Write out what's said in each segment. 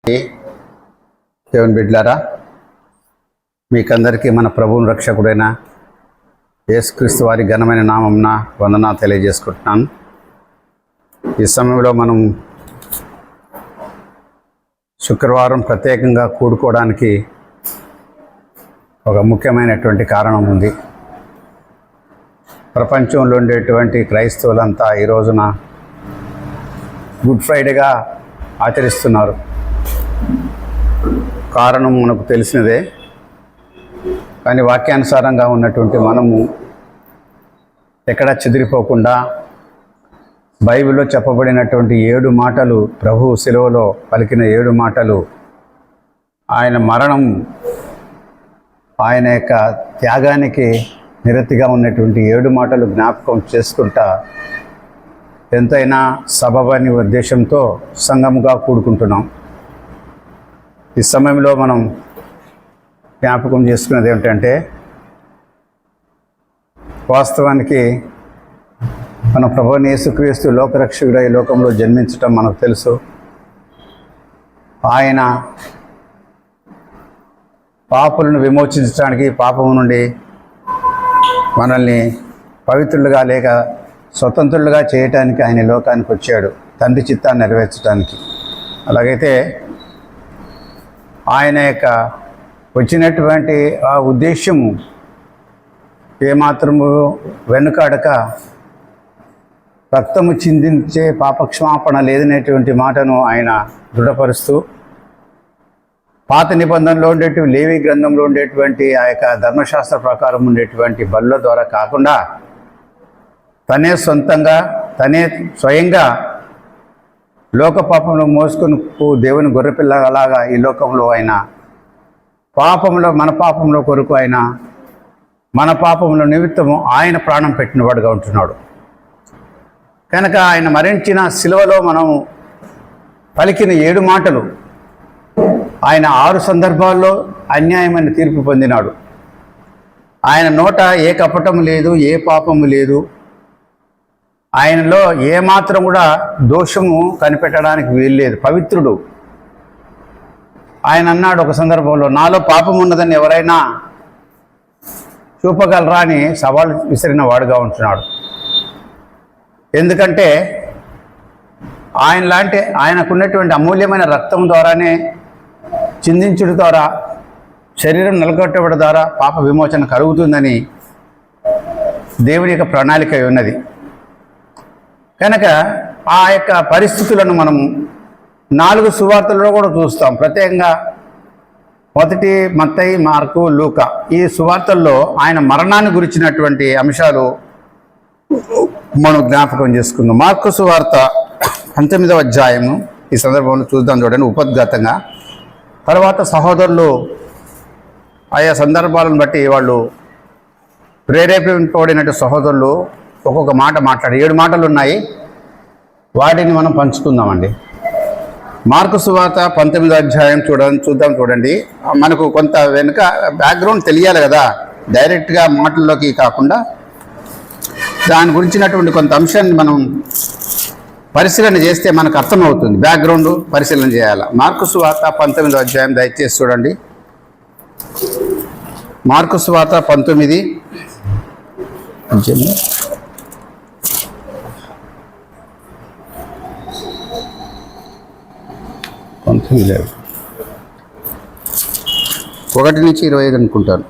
దేవుని బిడ్డలారా, మీకందరికీ మన ప్రభువుని రక్షకుడైన యేసుక్రీస్తు వారి ఘనమైన నామమున వందనాలు తెలియజేసుకుంటున్నాను. ఈ సమయంలో మనం శుక్రవారం ప్రత్యేకంగా కూడుకోవడానికి ఒక ముఖ్యమైనటువంటి కారణం ఉంది. ప్రపంచంలో ఉండేటువంటి క్రైస్తవులంతా ఈ రోజున గుడ్ ఫ్రైడేగా ఆచరిస్తున్నారు. కారణం మనకు తెలిసినదే. కానీ వాక్యానుసారంగా ఉన్నటువంటి మనము ఎక్కడా చెదిరిపోకుండా బైబిల్లో చెప్పబడినటువంటి 7 మాటలు, ప్రభువు శిలువలో పలికిన 7 మాటలు, ఆయన మరణం, ఆయన యొక్క త్యాగానికి నిరతిగా ఉన్నటువంటి 7 మాటలు జ్ఞాపకం చేసుకుంటా ఎంతైనా సబబని ఉద్దేశంతో సంఘముగా కూడుకుంటున్నాం. ఈ సమయంలో మనం జ్ఞాపకం చేసుకున్నది ఏమిటంటే, వాస్తవానికి మన ప్రభువైన యేసుక్రీస్తు లోకరక్షకుడై ఈ లోకంలో జన్మించటం మనకు తెలుసు. ఆయన పాపులను విమోచించడానికి, పాపము నుండి మనల్ని పవిత్రులుగా లేక స్వతంత్రులుగా చేయటానికి ఆయన లోకానికి వచ్చాడు, తండ్రి చిత్తాన్ని నెరవేర్చడానికి. అలాగైతే ఆయన యొక్క వచ్చినటువంటి ఆ ఉద్దేశము ఏమాత్రము వెనుకాడక రక్తము చిందించే పాపక్షమాపణ లేదనేటువంటి మాటను ఆయన దృఢపరుస్తూ, పాత నిబంధనలో ఉండేటువంటి లేవి గ్రంథంలో ఉండేటువంటి ఆ యొక్క ధర్మశాస్త్ర ప్రకారం ఉండేటువంటి బలుల ద్వారా కాకుండా తనే సొంతంగా, తనే స్వయంగా లోక పాపంలో మోసుకొని దేవుని గొర్రెపిల్లలాగా ఈ లోకంలో ఆయన పాపంలో, మన పాపంలో కొరకు ఆయన మన పాపంలో నిమిత్తము ఆయన ప్రాణం పెట్టినవాడుగా ఉంటున్నాడు. కనుక ఆయన మరణించిన శిలువలో మనం పలికిన 7 మాటలు, ఆయన 6 సందర్భాల్లో అన్యాయమైన తీర్పు పొందినాడు. ఆయన నోట ఏ కపటము లేదు, ఏ పాపము లేదు. ఆయనలో ఏమాత్రం కూడా దోషము కనిపెట్టడానికి వీల్లేదు, పవిత్రుడు. ఆయన అన్నాడు ఒక సందర్భంలో, నాలో పాపం ఉన్నదని ఎవరైనా చూపగలరా అని సవాల్ విసిరిన వాడుగా ఉంటున్నాడు. ఎందుకంటే ఆయనకున్నటువంటి అమూల్యమైన రక్తం ద్వారానే, చిందించుడు ద్వారా, శరీరం నలగొట్టబడి ద్వారా పాప విమోచన కలుగుతుందని దేవుని యొక్క ప్రణాళిక ఉన్నది. కనుక ఆ యొక్క పరిస్థితులను మనము 4 సువార్తల్లో కూడా చూస్తాం. ప్రత్యేకంగా మొదటి మత్తయి, మార్కు, లూకా ఈ సువార్తల్లో ఆయన మరణాన్ని గురించినటువంటి అంశాలు మనం జ్ఞాపకం చేసుకుందాం. మార్కు సువార్త 19వ అధ్యాయము ఈ సందర్భంలో చూద్దాం. చూడండి, ఉపద్ఘాతంగా. తర్వాత సహోదరులు ఆయా సందర్భాలను బట్టి వాళ్ళు ప్రేరేపింపబడినట్టు సహోదరులు ఒక్కొక్క మాట మాట్లాడి 7 మాటలు ఉన్నాయి. వాటిని మనం పంచుకుందామండి. మార్కు సువార్త 19వ అధ్యాయం చూద్దాం. చూడండి, మనకు కొంత వెనుక బ్యాక్గ్రౌండ్ తెలియాలి కదా, డైరెక్ట్గా మాటల్లోకి కాకుండా దాని గురించినటువంటి కొంత అంశాన్ని మనం పరిశీలన చేస్తే మనకు అర్థమవుతుంది. బ్యాక్గ్రౌండ్ పరిశీలన చేయాలి. మార్కు సువార్త 19వ అధ్యాయం దయచేసి చూడండి. మార్కు సువార్త 19 1 నుంచి 25 అనుకుంటాను.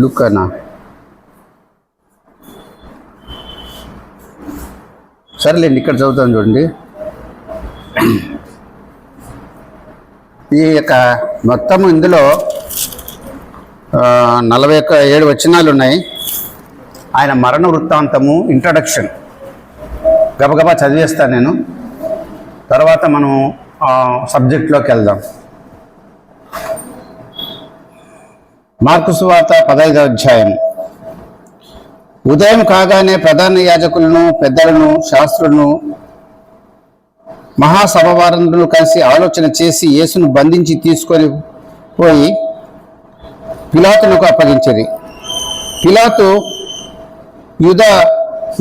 లుక్కానా, సరేలేండి, ఇక్కడ చదువుతాను చూడండి. ఈ యొక్క మొత్తం ఇందులో 47 వచనాలు ఉన్నాయి. ఆయన మరణ వృత్తాంతము ఇంట్రడక్షన్ గబగబా చదివేస్తాను నేను, తర్వాత మనం సబ్జెక్ట్లోకి వెళ్దాం. మార్కు సువార్త 15వ అధ్యాయం. ఉదయం కాగానే ప్రధాన యాజకులను, పెద్దలను, శాస్త్రులను, మహాసభవారందరూ కలిసి ఆలోచన చేసి యేసును బంధించి తీసుకొని పోయి పిలాతునకు అప్పగించిరి. పిలాతు,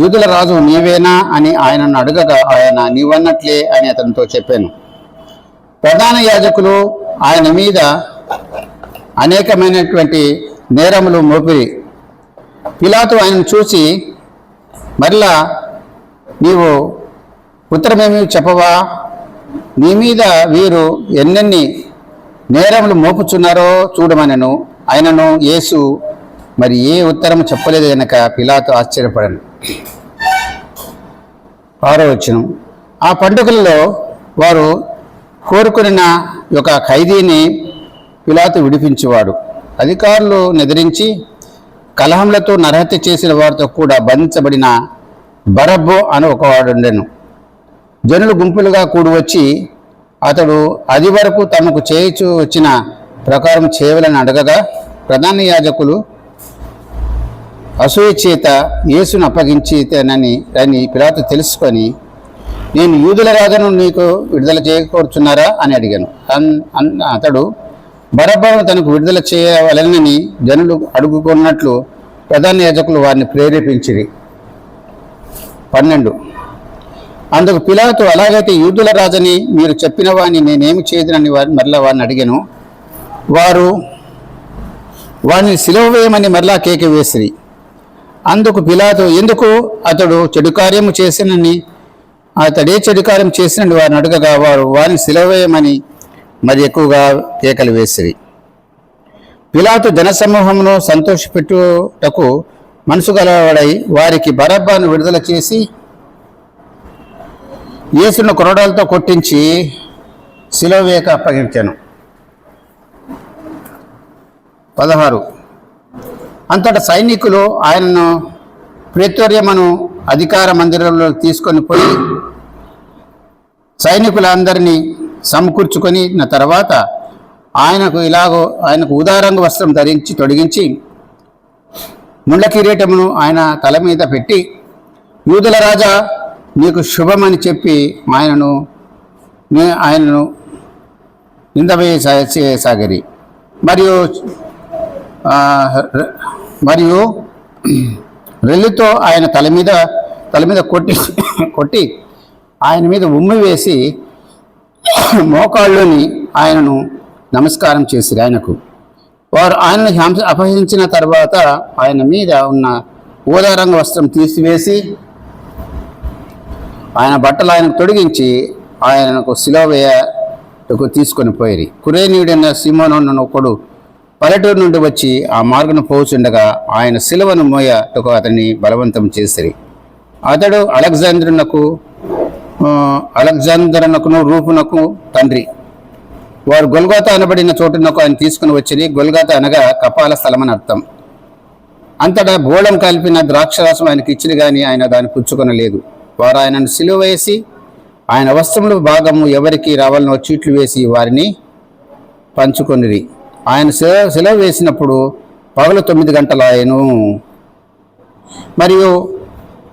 యూదుల రాజు నీవేనా అని ఆయనను అడగగా, ఆయన నీవన్నట్లే అని అతనితో చెప్పాను. ప్రధాన యాజకులు ఆయన మీద అనేకమైనటువంటి నేరములు మోపిరి. పిలాతు ఆయనను చూసి, మరలా నీవు ఉత్తరమేమి చెప్పవా? నీ మీద వీరు ఎన్నెన్ని నేరములు మోపుచున్నారో చూడమనను. ఆయనను యేసు మరి ఏ ఉత్తరము చెప్పలేదు గనక పిలాతు ఆశ్చర్యపడను. 6వ వచనం. ఆ పండుగలలో వారు కోరుకున్న ఒక ఖైదీని పిలాతు విడిపించేవాడు. అధికారులు నిద్రించి కలహములతో నరహత్య చేసిన వారితో కూడా బంధించబడిన బరబ్బు అని ఒకవాడుండెను. జనులు గుంపులుగా కూడి వచ్చి అతడు అది వరకు తమకు చేయించు వచ్చిన ప్రకారం చేయవలని అడగగా, ప్రధాన యాజకులు అసూయ చేత యేసును అప్పగించితేనని పిలాతు తెలుసుకొని, నేను యూదుల రాజును నీకు విడుదల చేయకూర్చున్నారా అని అడిగాను. అతడు బరబ్బను తనకు విడుదల చేయవలనని జనులు అడుగుకున్నట్లు ప్రధాన యాజకులు వారిని ప్రేరేపించిరి. 12. అందుకు పిలాతు, అలాగైతే యూదుల రాజని మీరు చెప్పిన వాడిని నేనేమి చేయదునని మరలా వారిని అడిగాను. వారు వారిని సిలువ వేయమని మరలా కేక వేసిరి. అందుకు పిలాతు, ఎందుకు అతడు చెడు కార్యము చేసినని అతడే చెడు కార్యం చేసినని వారిని అడగగా, వారు వారిని సిలువ వేయమని మరి ఎక్కువగా కేకలు వేసిరి. పిలాతు జనసమూహమును సంతోషపెట్టుటకు మనసు గలవాడై వారికి బరబ్బను విడుదల చేసి యేసును కొరడాలతో కొట్టించి సిలువ వేయక అప్పగించాను. 16. అంతటా సైనికులు ఆయనను ప్రేతోర్యమను అధికార మందిరంలో తీసుకొని పోయి సైనికులందరినీ సమకూర్చుకొని తర్వాత ఆయనకు ఉదారంగ వస్త్రం తొడిగించి ముళ్ళ కిరీటమును ఆయన తల మీద పెట్టి, యూదుల రాజా నీకు శుభమని చెప్పి ఆయనను నిందవేయసాగిరి. మరియు రెల్లితో ఆయన తల మీద కొట్టి ఆయన మీద ఉమ్మి వేసి మోకాళ్ళుని ఆయనను నమస్కారం చేసిరి. వారు ఆయనను అపహరించిన తర్వాత ఆయన మీద ఉన్న ఊదారంగ వస్త్రం తీసివేసి ఆయన బట్టలు ఆయనకు తొడిగించి ఆయనకు సిలువ వేయకు తీసుకొని పోయిరి. కురేనీయుడైన సీమోను ఒకడు పల్లెటూరు నుండి వచ్చి ఆ మార్గను పోచుండగా ఆయన సిలువను మోయటకు అతన్ని బలవంతం చేసిరి. అతడు అలెగ్జాందరునకును రూపునకు తండ్రి. వారు గొల్గోతా అనబడిన చోటునకు ఆయన తీసుకుని వచ్చిరి. గొల్గోతా అనగా కపాల స్థలం అని అర్థం. అంతటా బోళం కలిపిన ద్రాక్షరసం ఆయనకి ఇచ్చిరి కానీ ఆయన దాన్ని పుచ్చుకొనలేదు. వారు ఆయనను సిలువ వేసి ఆయన వస్త్రముల భాగము ఎవరికి రావాలనో చీట్లు వేసి వారిని పంచుకొనిరి. ఆయన సిలువ వేసినప్పుడు పగలు 9 గంటలాయెను. మరియు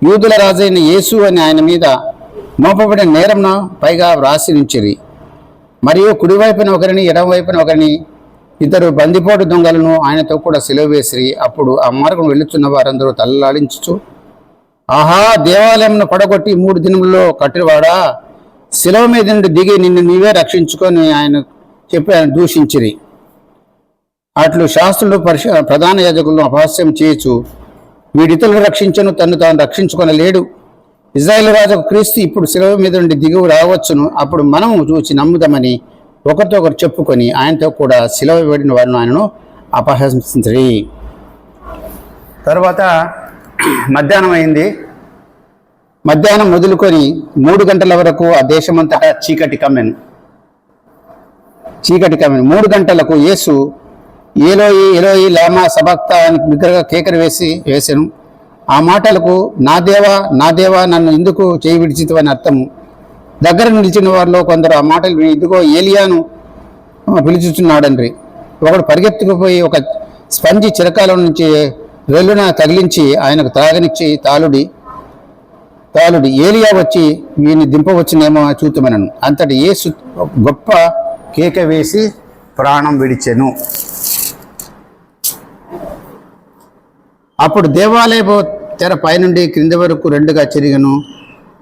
యూదుల రాజైన యేసు అని ఆయన మీద మోపబడిన నేరంను పైగా వ్రాసి ఉంచిరి. మరియు కుడివైపున ఒకరిని ఎడమవైపున ఒకరిని 2 బందిపోటు దొంగలను ఆయనతో కూడా సిలువ వేసిరి. అప్పుడు ఆ మార్గం వెళ్ళుచున్న వారందరూ తలలాడించుచు, ఆహా, దేవాలయంను పడగొట్టి 3 దినములలో కట్టినవాడా, సిలువ మీద నుండి దిగి నిన్ను నీవే రక్షించుకొని ఆయన చెప్పి ఆయన దూషించిరి. అట్లు శాస్త్రులు ప్రధాన యాజకులను అపహాస్యం చేయొచ్చు, వీడితరులు రక్షించను, తను తాను రక్షించుకొనలేడు. ఇజ్రాయేల్ రాజు క్రీస్తు ఇప్పుడు సిలువ మీద నుండి దిగువ రావచ్చును, అప్పుడు మనము చూసి నమ్ముదామని ఒకరితో ఒకరు చెప్పుకొని ఆయనతో కూడా సిలువ వేయబడిన వారిని ఆయనను అపహసించిరి. తర్వాత మధ్యాహ్నం అయింది. మధ్యాహ్నం మొదలుకొని 3 గంటల వరకు ఆ దేశమంతటా చీకటి కమ్మెను. 3 గంటలకు యేసు ఏలోయి ఏలోయి లామా సబక్తా అని బిగ్గరగా కేకలు వేసెను. ఆ మాటలకు నా దేవా నన్ను ఎందుకు చేయి విడిచితివి అని అర్థము. దగ్గర నిలిచిన వారిలో కొందరు ఆ మాటలు విని, ఇదిగో ఏలియాను పిలుచుచున్నాడండ్రి. ఒకడు పరిగెత్తుకుపోయి ఒక స్పంజి చిరకాల నుంచి రెల్లున తగిలించి ఆయనకు త్రాగనిచ్చి తాలుడి ఏలియా వచ్చి వీడిని దింపవచ్చునేమో చూతుమనను. అంతటి యేసు గొప్ప కేక వేసి ప్రాణం విడిచెను. అప్పుడు దేవాలయపు తెర పైనుండి క్రింది వరకు 2గా చెరిగను.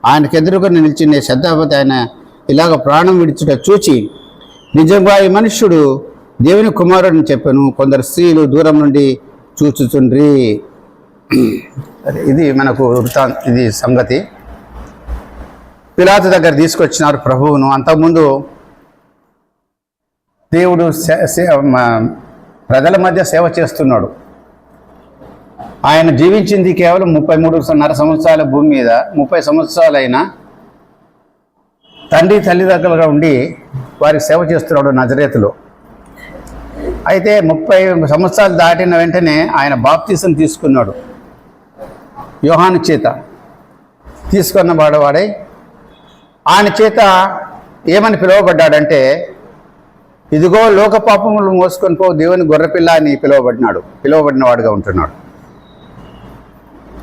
ఆయనకు ఎదురుగా నిలిచిన శతాపతి ఆయన ఇలాగ ప్రాణం విడిచుట చూచి నిజంగా ఈ మనుష్యుడు దేవుని కుమారుడిని చెప్పాను, కొందరు స్త్రీలు దూరం నుండి చూచుచుండ్రి. ఇది మనకు ఇది సంగతి. పిలాతు దగ్గర తీసుకొచ్చినారు ప్రభువును. అంతకుముందు దేవుడు ప్రజల మధ్య సేవ చేస్తున్నాడు. ఆయన జీవించింది కేవలం 33.5 సంవత్సరాల భూమి మీద. 30 సంవత్సరాలైనా తండ్రి తల్లి దగ్గరగా ఉండి వారికి సేవ చేస్తున్నాడు నజరేతులో. అయితే 30 సంవత్సరాలు దాటిన వెంటనే ఆయన బాప్తీసం తీసుకున్నాడు యోహాను చేత. తీసుకున్న వాడై ఆయన చేత ఏమని పిలువబడ్డాడంటే, ఇదిగో లోక పాపములు మోసుకొని పో దేవుని గొర్రెపిల్ల అని పిలువబడిన వాడుగా ఉంటున్నాడు.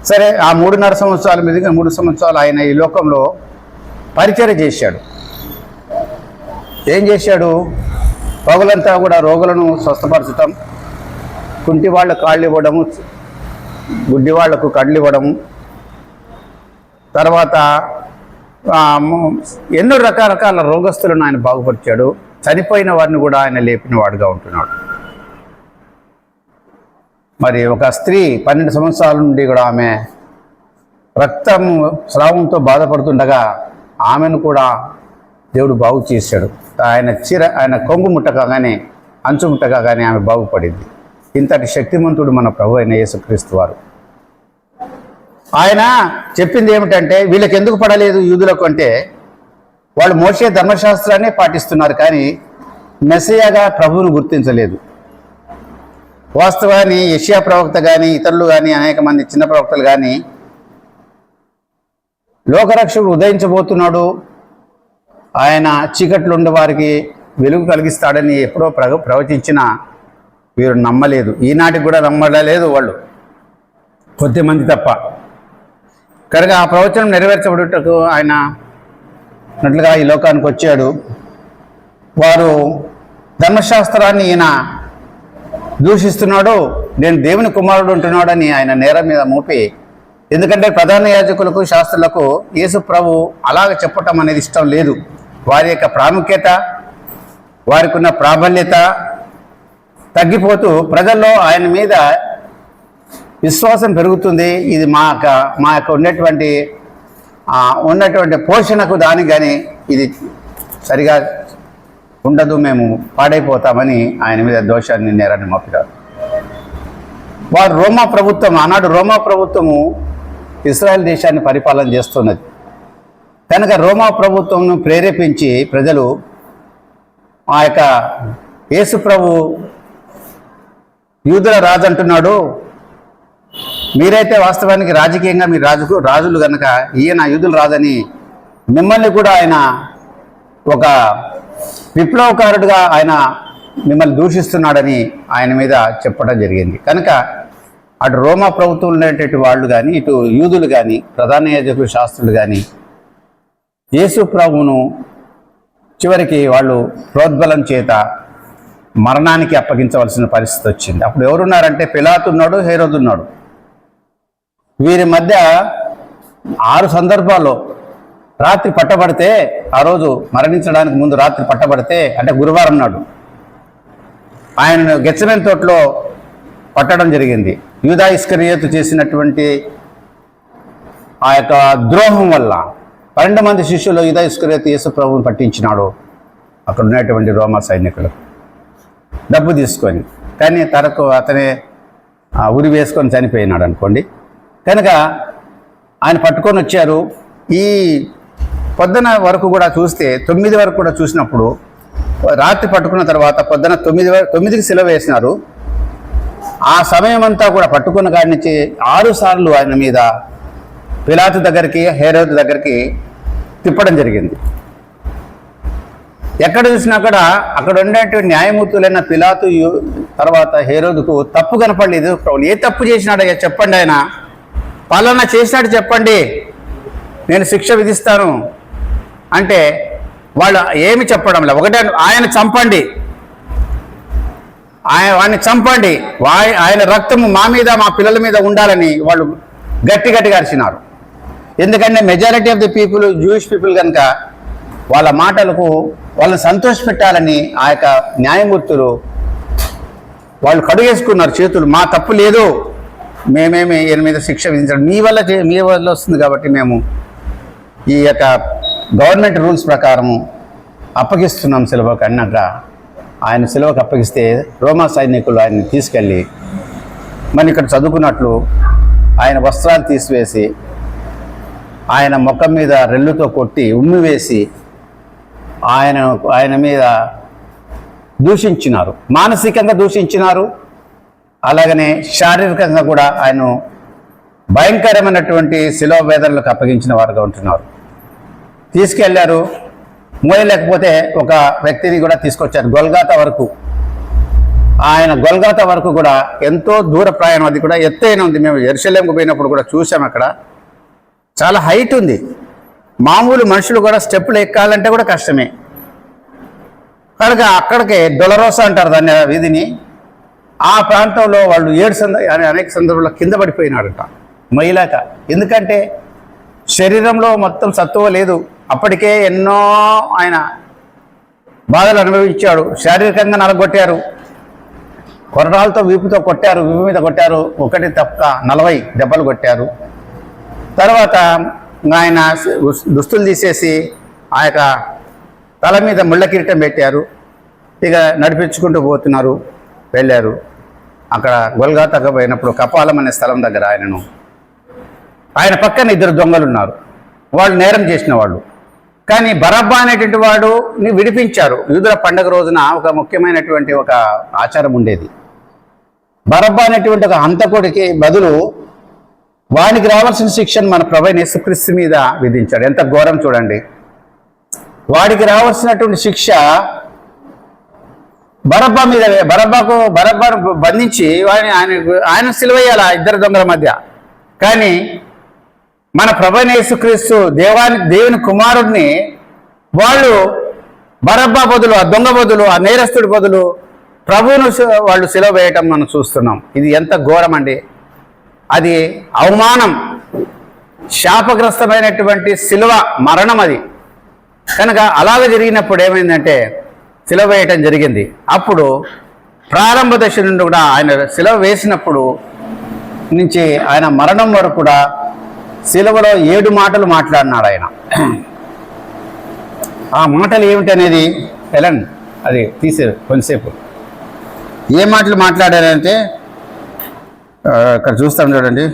సరే, ఆ 3.5 సంవత్సరాల మీదుగా 3 సంవత్సరాలు ఆయన ఈ లోకంలో పరిచర్య చేశాడు. ఏం చేశాడు? పగులంతా కూడా రోగులను స్వస్థపరచటం, కుంటి వాళ్ళ కాళ్ళు ఇవ్వడము, గుడ్డి వాళ్లకు కళ్ళు ఇవ్వడము, తర్వాత ఎన్నో రకరకాల రోగస్తులను ఆయన బాగుపరిచాడు. చనిపోయిన వారిని కూడా ఆయన లేపిన వాడుగా ఉంటున్నాడు. మరి ఒక స్త్రీ 12 సంవత్సరాల నుండి కూడా ఆమె రక్తము స్రావంతో బాధపడుతుండగా ఆమెను కూడా దేవుడు బాగు చేశాడు. ఆయన కొంగు ముట్టగానే, అంచు ముట్టగానే ఆమె బాగుపడింది. ఇంతటి శక్తిమంతుడు మన ప్రభు అయిన యేసుక్రీస్తు వారు. ఆయన చెప్పింది ఏమిటంటే, వీళ్ళకి ఎందుకు పడలేదు యూదులకు అంటే, వాళ్ళు మోషే ధర్మశాస్త్రాన్ని పాటిస్తున్నారు కానీ మెస్సయ్యగా ప్రభువును గుర్తించలేదు. వాస్తవాన్ని యెషయా ప్రవక్త కానీ, ఇతరులు కానీ, అనేక మంది చిన్న ప్రవక్తలు కానీ, లోకరక్షకుడు ఉదయించబోతున్నాడు, ఆయన చీకట్లు ఉండే వారికి వెలుగు కలిగిస్తాడని ఎప్పుడో ప్రవచించినా వీరు నమ్మలేదు. ఈనాటికి కూడా నమ్మలేదు వాళ్ళు, కొద్దిమంది తప్ప. కనుక ఆ ప్రవచనం నెరవేర్చబడుటకు ఆయన నట్లుగా ఈ లోకానికి వచ్చాడు. వారు ధర్మశాస్త్రాన్ని ఈయన దూషిస్తున్నాడు, నేను దేవుని కుమారుడు ఉంటున్నాడని ఆయన నేరం మీద మోపి, ఎందుకంటే ప్రధాన యాజకులకు శాస్త్రులకు యేసు ప్రభు అలాగ చెప్పటం అనేది ఇష్టం లేదు. వారి యొక్క ప్రాముఖ్యత, వారికి ఉన్న ప్రాబల్యత తగ్గిపోతూ ప్రజల్లో ఆయన మీద విశ్వాసం పెరుగుతుంది. ఇది మా యొక్క ఉన్నటువంటి పోషణకు దానికి కానీ ఇది సరిగా ఉండదు, మేము పాడైపోతామని ఆయన మీద దోషాన్ని నేరాన్ని మోపినారు. వారు ఆనాడు రోమా ప్రభుత్వము ఇశ్రాయేల్ దేశాన్ని పరిపాలన చేస్తున్నది. కనుక రోమా ప్రభుత్వంను ప్రేరేపించి ప్రజలు ఆ యొక్క యేసు ప్రభు యూదుల రాజు అంటున్నాడు, మీరైతే వాస్తవానికి రాజకీయంగా మీరు రాజులు కనుక ఈయన యూదుల రాజని మిమ్మల్ని కూడా ఆయన ఒక విప్లవకారుడుగా ఆయన మిమ్మల్ని దూషిస్తున్నాడని ఆయన మీద చెప్పడం జరిగింది. కనుక అటు రోమా ప్రభుత్వం ఉండేటటువంటి వాళ్ళు కానీ, ఇటు యూదులు కానీ, ప్రధాన యాజకులు శాస్త్రులు కానీ యేసు ప్రభువును చివరికి వాళ్ళు ప్రోద్బలం చేత మరణానికి అప్పగించవలసిన పరిస్థితి వచ్చింది. అప్పుడు ఎవరున్నారంటే పిలాతు ఉన్నాడు, హేరోదు ఉన్నాడు. వీరి మధ్య 6 సందర్భాల్లో రాత్రి పట్టబడితే, ఆ రోజు మరణించడానికి ముందు రాత్రి పట్టబడితే, అంటే గురువారం నాడు ఆయనను గెత్సెమనే తోటలో పట్టడం జరిగింది. యూదా ఇస్కరియోతు చేసినటువంటి ఆ యొక్క ద్రోహం వల్ల 12 మంది శిష్యులు యూదా ఇస్కరియోతు యేసు ప్రభువుని పట్టించినాడు అక్కడ ఉన్నటువంటి రోమా సైనికులు డబ్బు తీసుకొని. కానీ తనకు అతనే ఉరి వేసుకొని చనిపోయినాడు అనుకోండి. కనుక ఆయన పట్టుకొని వచ్చారు. ఈ పొద్దున వరకు కూడా చూస్తే 9 వరకు కూడా చూసినప్పుడు, రాత్రి పట్టుకున్న తర్వాత పొద్దున 9కి సెలవు వేసినారు. ఆ సమయం అంతా కూడా పట్టుకున్న కాడి నుంచి 6 సార్లు ఆయన మీద పిలాతు దగ్గరికి, హేరోదు దగ్గరికి తిప్పడం జరిగింది. ఎక్కడ చూసినా కూడా అక్కడ ఉండేటువంటి న్యాయమూర్తులైన పిలాతు తర్వాత హేరోదుకు తప్పు కనపడలేదు. ఏ తప్పు చేసినాడయ్యా చెప్పండి, ఆయన పాలన చేసినాడు చెప్పండి, నేను శిక్ష విధిస్తాను అంటే వాళ్ళు ఏమి చెప్పడం లేదు. ఒకటే, ఆయన చంపండి, వాడిని చంపండి, ఆయన రక్తము మా మీద మా పిల్లల మీద ఉండాలని వాళ్ళు గట్టిగా అరిచినారు. ఎందుకంటే majority of the people Jewish people కనుక వాళ్ళ మాటలకు వాళ్ళని సంతోషపెట్టాలని ఆ యొక్క న్యాయమూర్తులు వాళ్ళు కడుగేసుకున్నారు చేతులు. మా తప్పు లేదు, మేమేమి ఈయన మీద శిక్ష విధించడం మీ వల్ల వస్తుంది కాబట్టి మేము ఈ యొక్క గవర్నమెంట్ రూల్స్ ప్రకారము అప్పగిస్తున్నాం సిలువకు అన్నాక ఆయన సిలువకు అప్పగిస్తే రోమా సైనికులు ఆయన్ని తీసుకెళ్ళి మనం ఇక్కడ చదువుకున్నట్లు ఆయన వస్త్రాలు తీసివేసి ఆయన ముఖం మీద రెల్లుతో కొట్టి ఉమ్మి వేసి ఆయన మీద దూషించినారు, మానసికంగా దూషించినారు. అలాగనే శారీరకంగా కూడా ఆయన భయంకరమైనటువంటి శిలువ వేదనలకు అప్పగించిన వారుగా ఉంటున్నారు. తీసుకెళ్లారు, మోయలేకపోతే ఒక వ్యక్తిని కూడా తీసుకొచ్చారు గొల్గాతా వరకు. ఆయన గొల్గాతా వరకు కూడా ఎంతో దూర ప్రయాణం, అది కూడా ఎత్తైన ఉంది. మేము యెరూషలేముకు పోయినప్పుడు కూడా చూసాం, అక్కడ చాలా హైట్ ఉంది. మామూలు మనుషులు కూడా స్టెప్పులు ఎక్కాలంటే కూడా కష్టమే. కనుక అక్కడికి డొలరోసా అంటారు దాన్ని, వీధిని. ఆ ప్రాంతంలో వాళ్ళు అనేక సందర్భాల్లో కింద పడిపోయినాడట మహిళక. ఎందుకంటే శరీరంలో మొత్తం సత్తువ లేదు, అప్పటికే ఎన్నో ఆయన బాధలు అనుభవించాడు. శారీరకంగా నలగొట్టారు, కొరడాలతో వీపు మీద కొట్టారు, ఒకటి తప్ప 40 దెబ్బలు కొట్టారు. తర్వాత ఆయన దుస్తులు తీసేసి ఆ యొక్క తల మీద ముళ్ళ కిరీటం పెట్టారు. ఇక నడిపించుకుంటూ పోతున్నారు, వెళ్ళారు. అక్కడ గొల్గాతాకు పోయినప్పుడు కపాలం అనే స్థలం దగ్గర ఆయన పక్కన 2 దొంగలు ఉన్నారు, వాళ్ళు నేరం చేసిన వాళ్ళు. కానీ బరబ్బా అనేటువంటి వాడుని విడిపించారు. యూదుల పండుగ రోజున ఒక ముఖ్యమైనటువంటి ఒక ఆచారం ఉండేది. బరబ్బా అనేటువంటి ఒక హంతకుడికి బదులు వానికి రావాల్సిన శిక్షను మన ప్రభువైన యేసుక్రీస్తు మీద విధించాడు. ఎంత ఘోరం చూడండి. వాడికి రావాల్సినటువంటి శిక్ష బరబ్బా మీద, బరబ్బాను బంధించి ఆయన సిలువేయాలి 2 దొంగల మధ్య. కానీ మన ప్రభువైన యేసుక్రీస్తు దేవుని కుమారుడిని వాళ్ళు బరబ్బా బదులు, ఆ దొంగ బదులు, ఆ నేరస్తుడి బదులు ప్రభువును వాళ్ళు సిలువ వేయటం మనం చూస్తున్నాం. ఇది ఎంత ఘోరం అండి. అది అవమానం, శాపగ్రస్తమైనటువంటి సిలువ మరణం అది. కనుక అలాగ జరిగినప్పుడు ఏమైందంటే సిలువ వేయటం జరిగింది. అప్పుడు ప్రారంభ దశ నుండి కూడా ఆయన సిలువ వేసినప్పుడు నుంచి ఆయన మరణం వరకు కూడా సిలువలో 7 మాటలు మాట్లాడినాడు ఆయన. ఆ మాటలు ఏమిటనేది ఎలన్ అది తీసేది కొంతసేపు. ఏ మాటలు మాట్లాడారంటే ఇక్కడ చూస్తాం చూడండి,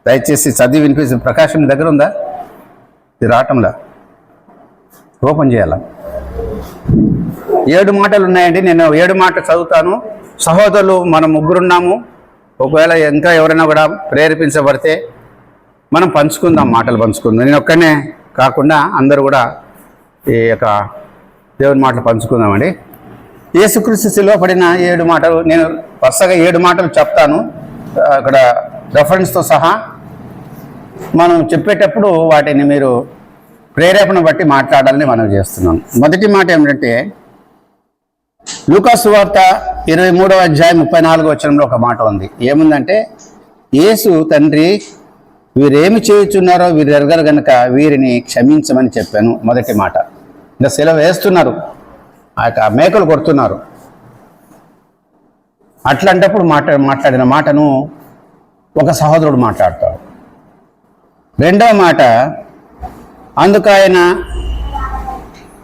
దయచేసి చదివి వినిపిస్తుంది. ప్రకాశం దగ్గర ఉందా? ఇది రావటంలా ఓపెన్ చేయాల. 7 మాటలు ఉన్నాయండి. నేను 7 మాటలు చదువుతాను. సహోదరులు మనం 3 ఉన్నాము. ఒకవేళ ఇంకా ఎవరైనా కూడా ప్రేరేపించబడితే మనం పంచుకుందాం, మాటలు పంచుకుందాం. నేను ఒక్కనే కాకుండా అందరూ కూడా ఈ యొక్క దేవుని మాటలు పంచుకుందామండి. యేసుక్రీస్తు సిలువ పడిన 7 మాటలు నేను వరుసగా 7 మాటలు చెప్తాను, అక్కడ రెఫరెన్స్తో సహా. మనం చెప్పేటప్పుడు వాటిని మీరు ప్రేరేపణ బట్టి మాట్లాడాలని మనం చేస్తున్నాం. మొదటి మాట ఏమిటంటే లూకా సువార్త 23వ అధ్యాయం 34వ వచనంలో ఒక మాట ఉంది. ఏముందంటే, యేసు తండ్రి వీరేమి చేయుచున్నారో వీరు ఎరగరు గనుక వీరిని క్షమించమని చెప్పాను. మొదటి మాట. ఇంకా సెలవు వేస్తున్నారు, ఆ యొక్క మేకలు కొడుతున్నారు. అట్లాంటప్పుడు మాట్లాడిన మాటను ఒక సహోదరుడు మాట్లాడతాడు. రెండవ మాట, అందుకు ఆయన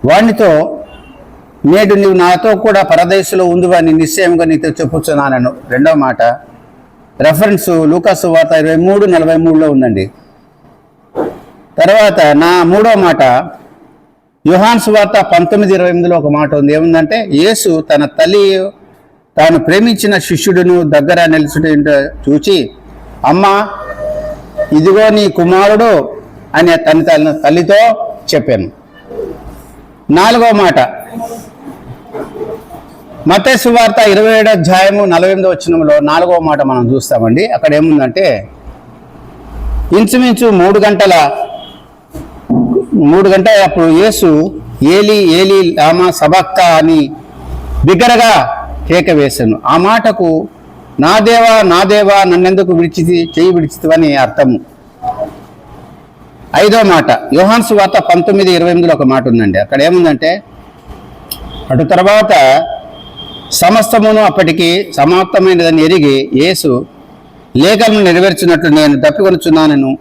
వానితో, నేడు నీవు నాతో కూడా పరదేశంలో ఉందివని నిశ్చయంగా నీతో చెప్పుచున్నాను. రెండవ మాట రెఫరెన్స్ లూకా సువార్త 23:43లో ఉందండి. తర్వాత నా మూడవ మాట యోహాను సువార్త 19:28లో ఒక మాట ఉంది. ఏముందంటే, యేసు తన తల్లి తాను ప్రేమించిన శిష్యుడును దగ్గర నిలుచుట చూచి, అమ్మా ఇదిగో నీ కుమారుడు అని తన తల్లితో చెప్పాను. నాలుగవ మాట మత్తయి సువార్త 27వ అధ్యాయము 48వ వచనంలో 4వ మాట మనం చూస్తామండి. అక్కడ ఏముందంటే, ఇంచుమించు 3 గంటల అప్పుడు యేసు ఏలి ఏలి లామా సబక్తా అని బిగ్గరగా కేక వేశాను. ఆ మాటకు నా దేవా నన్నెందుకు చేయి విడిచితివని అర్థము. 5వ మాట యోహాను సువార్త 19:28 ఒక మాట ఉందండి. అక్కడ ఏముందంటే, అటు తర్వాత సమస్తమును అప్పటికి సమాప్తమైనదని ఎరిగి యేసు లేఖలను నెరవేర్చినట్లు నేను తప్పికొనుచున్నానను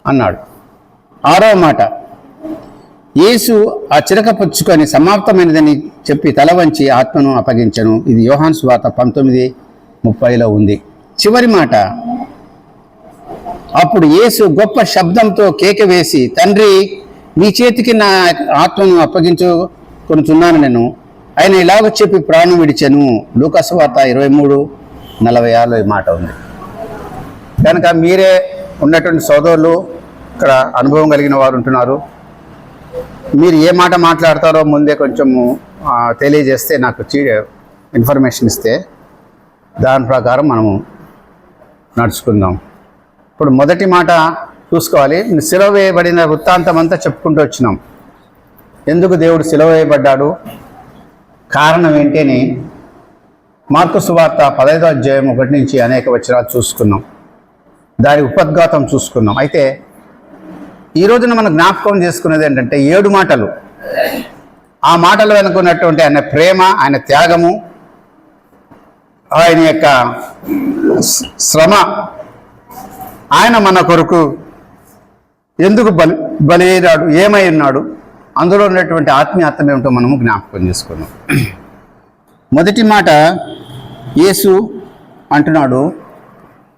అన్నాడు. 6వ మాట యేసు ఆ చిరక పుచ్చుకొని సమాప్తమైనదని చెప్పి తల వంచి ఆత్మను అప్పగించను. ఇది యోహాను సువార్త 19:30 ఉంది. చివరి మాట, అప్పుడు యేసు గొప్ప శబ్దంతో కేక వేసి, తండ్రి నీ చేతికి నా ఆత్మను అప్పగించుకొనుచున్నాను నేను. ఆయన ఇలాగ చెప్పి ప్రాణం విడిచెను. లూకాసు వార్త 23:46 ఈ మాట ఉంది. కనుక మీరే ఉన్నటువంటి సోదరులు ఇక్కడ అనుభవం కలిగిన వారు ఉంటున్నారు. మీరు ఏ మాట మాట్లాడతారో ముందే కొంచెము తెలియజేస్తే, నాకు ఇన్ఫర్మేషన్ ఇస్తే దాని ప్రకారం మనము నడుచుకుందాం. ఇప్పుడు మొదటి మాట చూసుకోవాలి. సిలువ వేయబడిన వృత్తాంతం అంతా చెప్పుకుంటూ వచ్చినాం. ఎందుకు దేవుడు సిలువ వేయబడ్డాడు, కారణం ఏంటి అని మార్కు సువార్త 15వ అధ్యాయం 1 నుంచి అనేక వచనాలు చూసుకున్నాం. దాని ఉపద్ఘాతం చూసుకున్నాం. అయితే ఈ రోజున మనం జ్ఞాపకం చేసుకునేది ఏంటంటే 7 మాటలు. ఆ మాటలు వెనుకున్నటువంటి ఆయన ప్రేమ, ఆయన త్యాగము, ఆయన యొక్క శ్రమ, ఆయన మన కొరకు ఎందుకు బలి అయినాడు, ఏమై ఉన్నాడు, అందులో ఉన్నటువంటి ఆత్మీయత్వం ఏమిటో మనము జ్ఞాపకం చేసుకున్నాం. మొదటి మాట యేసు అంటున్నాడు,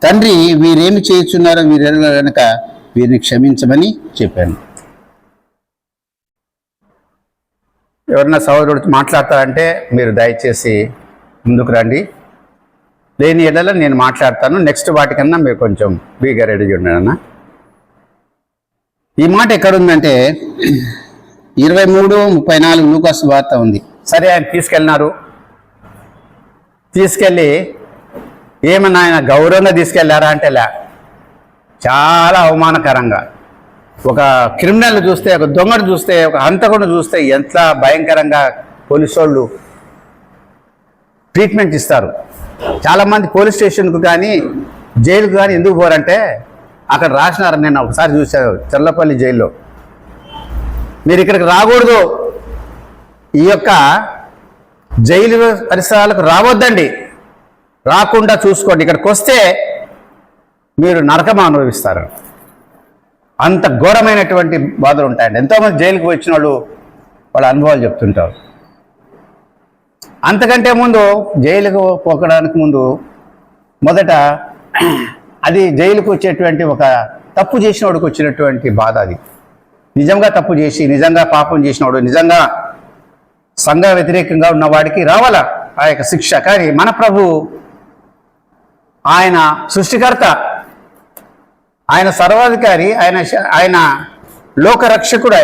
తండ్రి వీరేమి చేయుచున్నారో వీరు కనుక వీరిని క్షమించమని చెప్పాను. ఎవరన్నా సహోదరుడు మాట్లాడతారంటే మీరు దయచేసి ముందుకు రండి. లేని ఎడల నేను మాట్లాడతాను. నెక్స్ట్ వాటికన్నా మీరు కొంచెం బీగా రెడీ ఉండండి అన్న. ఈ మాట ఎక్కడుందంటే 23:34 లూకాసు వార్త ఉంది. సరే, ఆయన తీసుకెళ్ళి ఏమన్నా ఆయన గౌరవంగా తీసుకెళ్లారా అంటే లే, చాలా అవమానకరంగా. ఒక క్రిమినల్ చూస్తే, ఒక దొంగను చూస్తే, ఒక హంతకుడు చూస్తే ఎంత భయంకరంగా పోలీసు వాళ్ళు ట్రీట్మెంట్ ఇస్తారు. చాలామంది పోలీస్ స్టేషన్కు కానీ జైలుకు కానీ ఎందుకు పోరంటే అక్కడ రాసినారు. నేను ఒకసారి చూశాను చల్లపల్లి జైల్లో, మీరు ఇక్కడికి రాకూడదు, ఈ యొక్క జైలు పరిసరాలకు రావద్దండి, రాకుండా చూసుకోండి, ఇక్కడికి వస్తే మీరు నరకం అనుభవిస్తారు. అంత ఘోరమైనటువంటి బాధలు ఉంటాయండి. ఎంతోమంది జైలుకు వచ్చిన వాళ్ళు వాళ్ళ అనుభవాలు చెప్తుంటారు. అంతకంటే ముందు జైలుకు పోకడానికి ముందు మొదట అది జైలుకు వచ్చేటువంటి ఒక తప్పు చేసిన వాడికి వచ్చినటువంటి బాధ. అది నిజంగా తప్పు చేసి నిజంగా పాపం చేసినవాడు, నిజంగా సంఘ వ్యతిరేకంగా ఉన్నవాడికి రావాలా ఆ యొక్క శిక్ష. కానీ మన ప్రభు ఆయన సృష్టికర్త, ఆయన సర్వాధికారి, ఆయన లోకరక్షకుడు,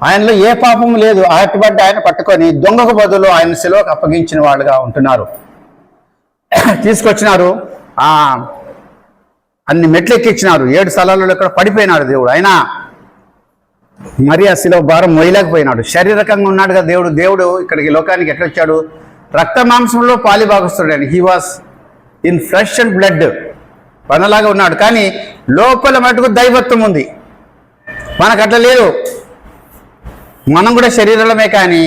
ఆయనలో ఏ పాపం లేదు. అటువంటి ఆయన పట్టుకొని దొంగకు బదులు ఆయన శిలువకు అప్పగించిన వాళ్ళుగా ఉంటున్నారు. తీసుకొచ్చినారు, అన్ని మెట్లు ఎక్కించినారు, 7 స్థలాలలో ఇక్కడ పడిపోయినాడు దేవుడు. అయినా మరి ఆ శిలువ భారం మొయ్యలేకపోయినాడు. శారీరకంగా ఉన్నాడు కదా దేవుడు ఇక్కడికి లోకానికి ఎట్లా వచ్చాడు? రక్త మాంసంలో పాలిభాగస్తుడు ఆయన. He was in flesh and blood, మనలాగా ఉన్నాడు. కానీ లోపల మటుకు దైవత్వం ఉంది. మనకు అట్లా లేదు. మనం కూడా శరీరమే, కానీ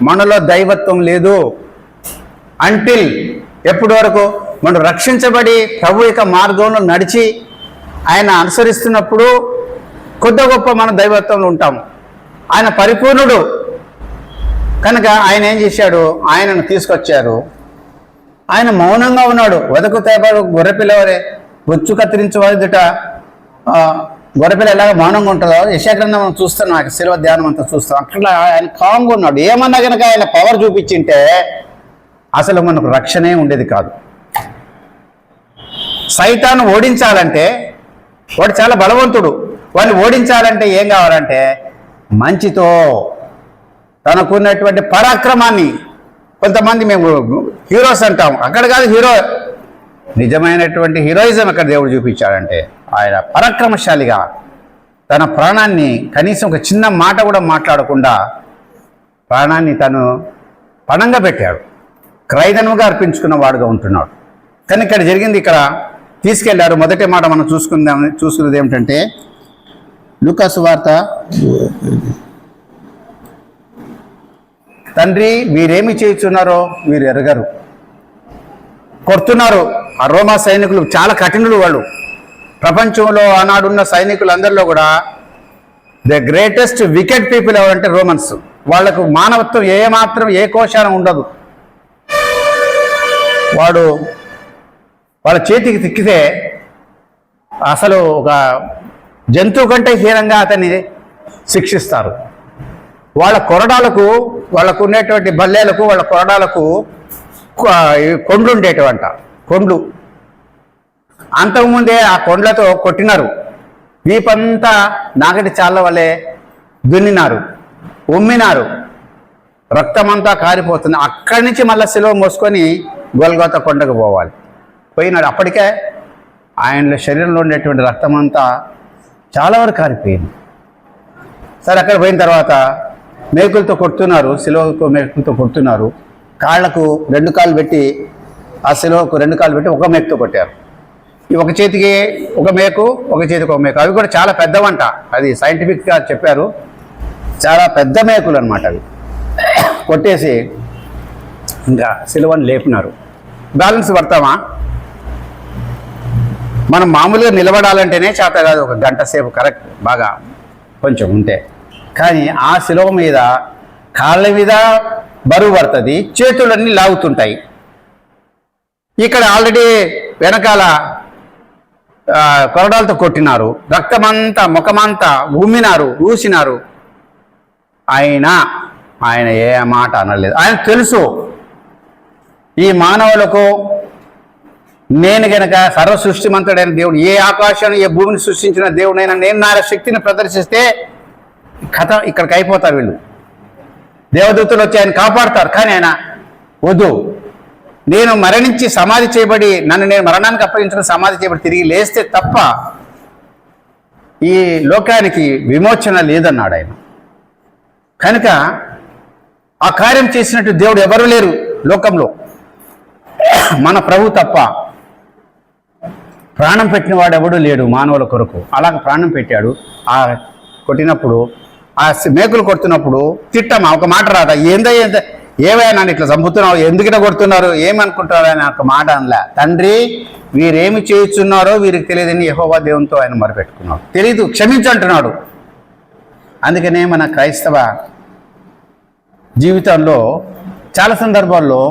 మనలో దైవత్వం లేదు. అంటిల్ ఎప్పటి వరకు మనం రక్షించబడి ప్రభు యొక్క మార్గంలో నడిచి ఆయన అనుసరిస్తున్నప్పుడు కొద్ది గొప్ప మన దైవత్వంలో ఉంటాము. ఆయన పరిపూర్ణుడు కనుక ఆయన ఏం చేశాడు? ఆయనను తీసుకొచ్చారు. ఆయన మౌనంగా ఉన్నాడు. వదకు తేపాడు గొర్రెపిల్లవరే బొచ్చు కత్తిరించవదుట. గొర్రెపిల్ల ఎలాగ మౌనంగా ఉంటుందో యెషయా మనం చూస్తున్నాం, ఆయన శిలువ ధ్యానం అంతా చూస్తాం. అట్లా ఆయన కామ్గా ఉన్నాడు. ఏమన్నా కనుక ఆయన పవర్ చూపించింటే అసలు మనకు రక్షణే ఉండేది కాదు. సైతాను ఓడించాలంటే వాడు చాలా బలవంతుడు. వాడిని ఓడించాలంటే ఏం కావాలంటే మంచితో తనకున్నటువంటి పరాక్రమాన్ని. కొంతమంది మేము హీరోస్ అంటాం, అక్కడ కాదు హీరో. నిజమైనటువంటి హీరోయిజం అక్కడ దేవుడు చూపించాడంటే ఆయన పరాక్రమశాలిగా తన ప్రాణాన్ని కనీసం ఒక చిన్న మాట కూడా మాట్లాడకుండా ప్రాణాన్ని తను పణంగా పెట్టాడు. క్రైదనముగా అర్పించుకున్న వాడుగా ఉంటున్నాడు. కానీ ఇక్కడ జరిగింది, ఇక్కడ తీసుకెళ్లారు. మొదటి మాట మనం చూసుకున్నది ఏమిటంటే లూకాసు వార్త, తండ్రి వీరేమి చేయుచున్నారో వీరు ఎరగరు. కొడుతున్నారు. ఆ రోమా సైనికులు చాలా కఠినులు. వాళ్ళు ప్రపంచంలో ఆనాడున్న సైనికులందరిలో కూడా ద గ్రేటెస్ట్ వికెట్ పీపుల్ ఎవరంటే రోమన్స్. వాళ్లకు మానవత్వం ఏమాత్రం ఏ కోశాన ఉండదు. వాడు వాళ్ళ చేతికి తిక్కితే అసలు ఒక జంతువు కంటే హీనంగా అతన్ని శిక్షిస్తారు. వాళ్ళ కొరడాలకు, వాళ్ళకు ఉండేటువంటి బల్లేలకు, వాళ్ళ కొరడాలకు కొండ్లు ఉండేటివంట. కొండ్లు అంతకుముందే ఆ కొండ్లతో కొట్టినారు. వీపంతా నాగటి చాళ్ళ వల్లే దున్నినారు, ఉమ్మినారు, రక్తమంతా కారిపోతుంది. అక్కడి నుంచి మళ్ళీ సిలువ మోసుకొని గొల్గొతా కొండకు పోవాలి. పోయినాడు. అప్పటికే ఆయన శరీరంలో ఉండేటువంటి రక్తమంతా చాలా వరకు కారిపోయింది. సరే, అక్కడ పోయిన తర్వాత మేకులతో కొడుతున్నారు, సిలువకు మేకులతో కొడుతున్నారు. కాళ్లకు 2 కాళ్ళు పెట్టి, ఆ సిలువకు 2 కాళ్ళు పెట్టి ఒక మేకుతో కొట్టారు. ఈ ఒక చేతికి ఒక మేకు, ఒక చేతికి ఒక మేకు. అవి కూడా చాలా పెద్దవంట. అది సైంటిఫిక్గా చెప్పారు. చాలా పెద్ద మేకులు అనమాట. అవి కొట్టేసి ఇంకా సిలువను లేపినారు. బ్యాలెన్స్ పడతామా? మనం మామూలుగా నిలబడాలంటేనే చేత కాదు, ఒక గంట సేపు కరెక్ట్ బాగా కొంచెం ఉంటే. కానీ ఆ సిలువ మీద కాళ్ళ మీద బరువు పడుతుంది, చేతులన్నీ లాగుతుంటాయి. ఇక్కడ ఆల్రెడీ వెనకాల కొరడాలతో కొట్టినారు, రక్తమంతా ముఖమంతా ఉమ్మినారు, ఊసినారు. ఆయన ఏ మాట అనలేదు. ఆయన తెలుసు ఈ మానవులకు నేను గనక సర్వ సృష్టిమంతుడైన దేవుడు, ఏ ఆకాశాన్ని ఏ భూమిని సృష్టించిన దేవుడైనా నేను నా శక్తిని ప్రదర్శిస్తే కథ ఇక్కడికి అయిపోతారు వీళ్ళు. దేవదూతలు వచ్చి ఆయన కాపాడుతారు. కానీ ఆయన వద్దు, నేను మరణించి సమాధి చేయబడి, నన్ను నేను మరణానికి అప్పగించిన సమాధి చేయబడి తిరిగి లేస్తే తప్ప ఈ లోకానికి విమోచన లేదన్నాడు ఆయన. కనుక ఆ కార్యం చేసినట్టు దేవుడు ఎవరు లేరు లోకంలో, మన ప్రభు తప్ప. ప్రాణం పెట్టిన వాడు ఎవడు లేడు మానవుల కొరకు. అలాగ ప్రాణం పెట్టాడు. ఆ కొట్టినప్పుడు, ఆ మేకులు కొడుతున్నప్పుడు తిట్టమా, ఒక మాట రాదా? ఏవైనా నన్ను ఇట్లా చంపుతున్నావు, ఎందుకిట కొడుతున్నారు, ఏమనుకుంటున్నారు అని ఒక మాట అనలే. తండ్రి వీరేమి చేయుచున్నారో వీరికి తెలియదని యెహోవా దేవునితో ఆయన మొరపెట్టుకున్నాడు. తెలీదు, క్షమించంటున్నాడు. అందుకనే మన క్రైస్తవ జీవితంలో చాలా సందర్భాల్లో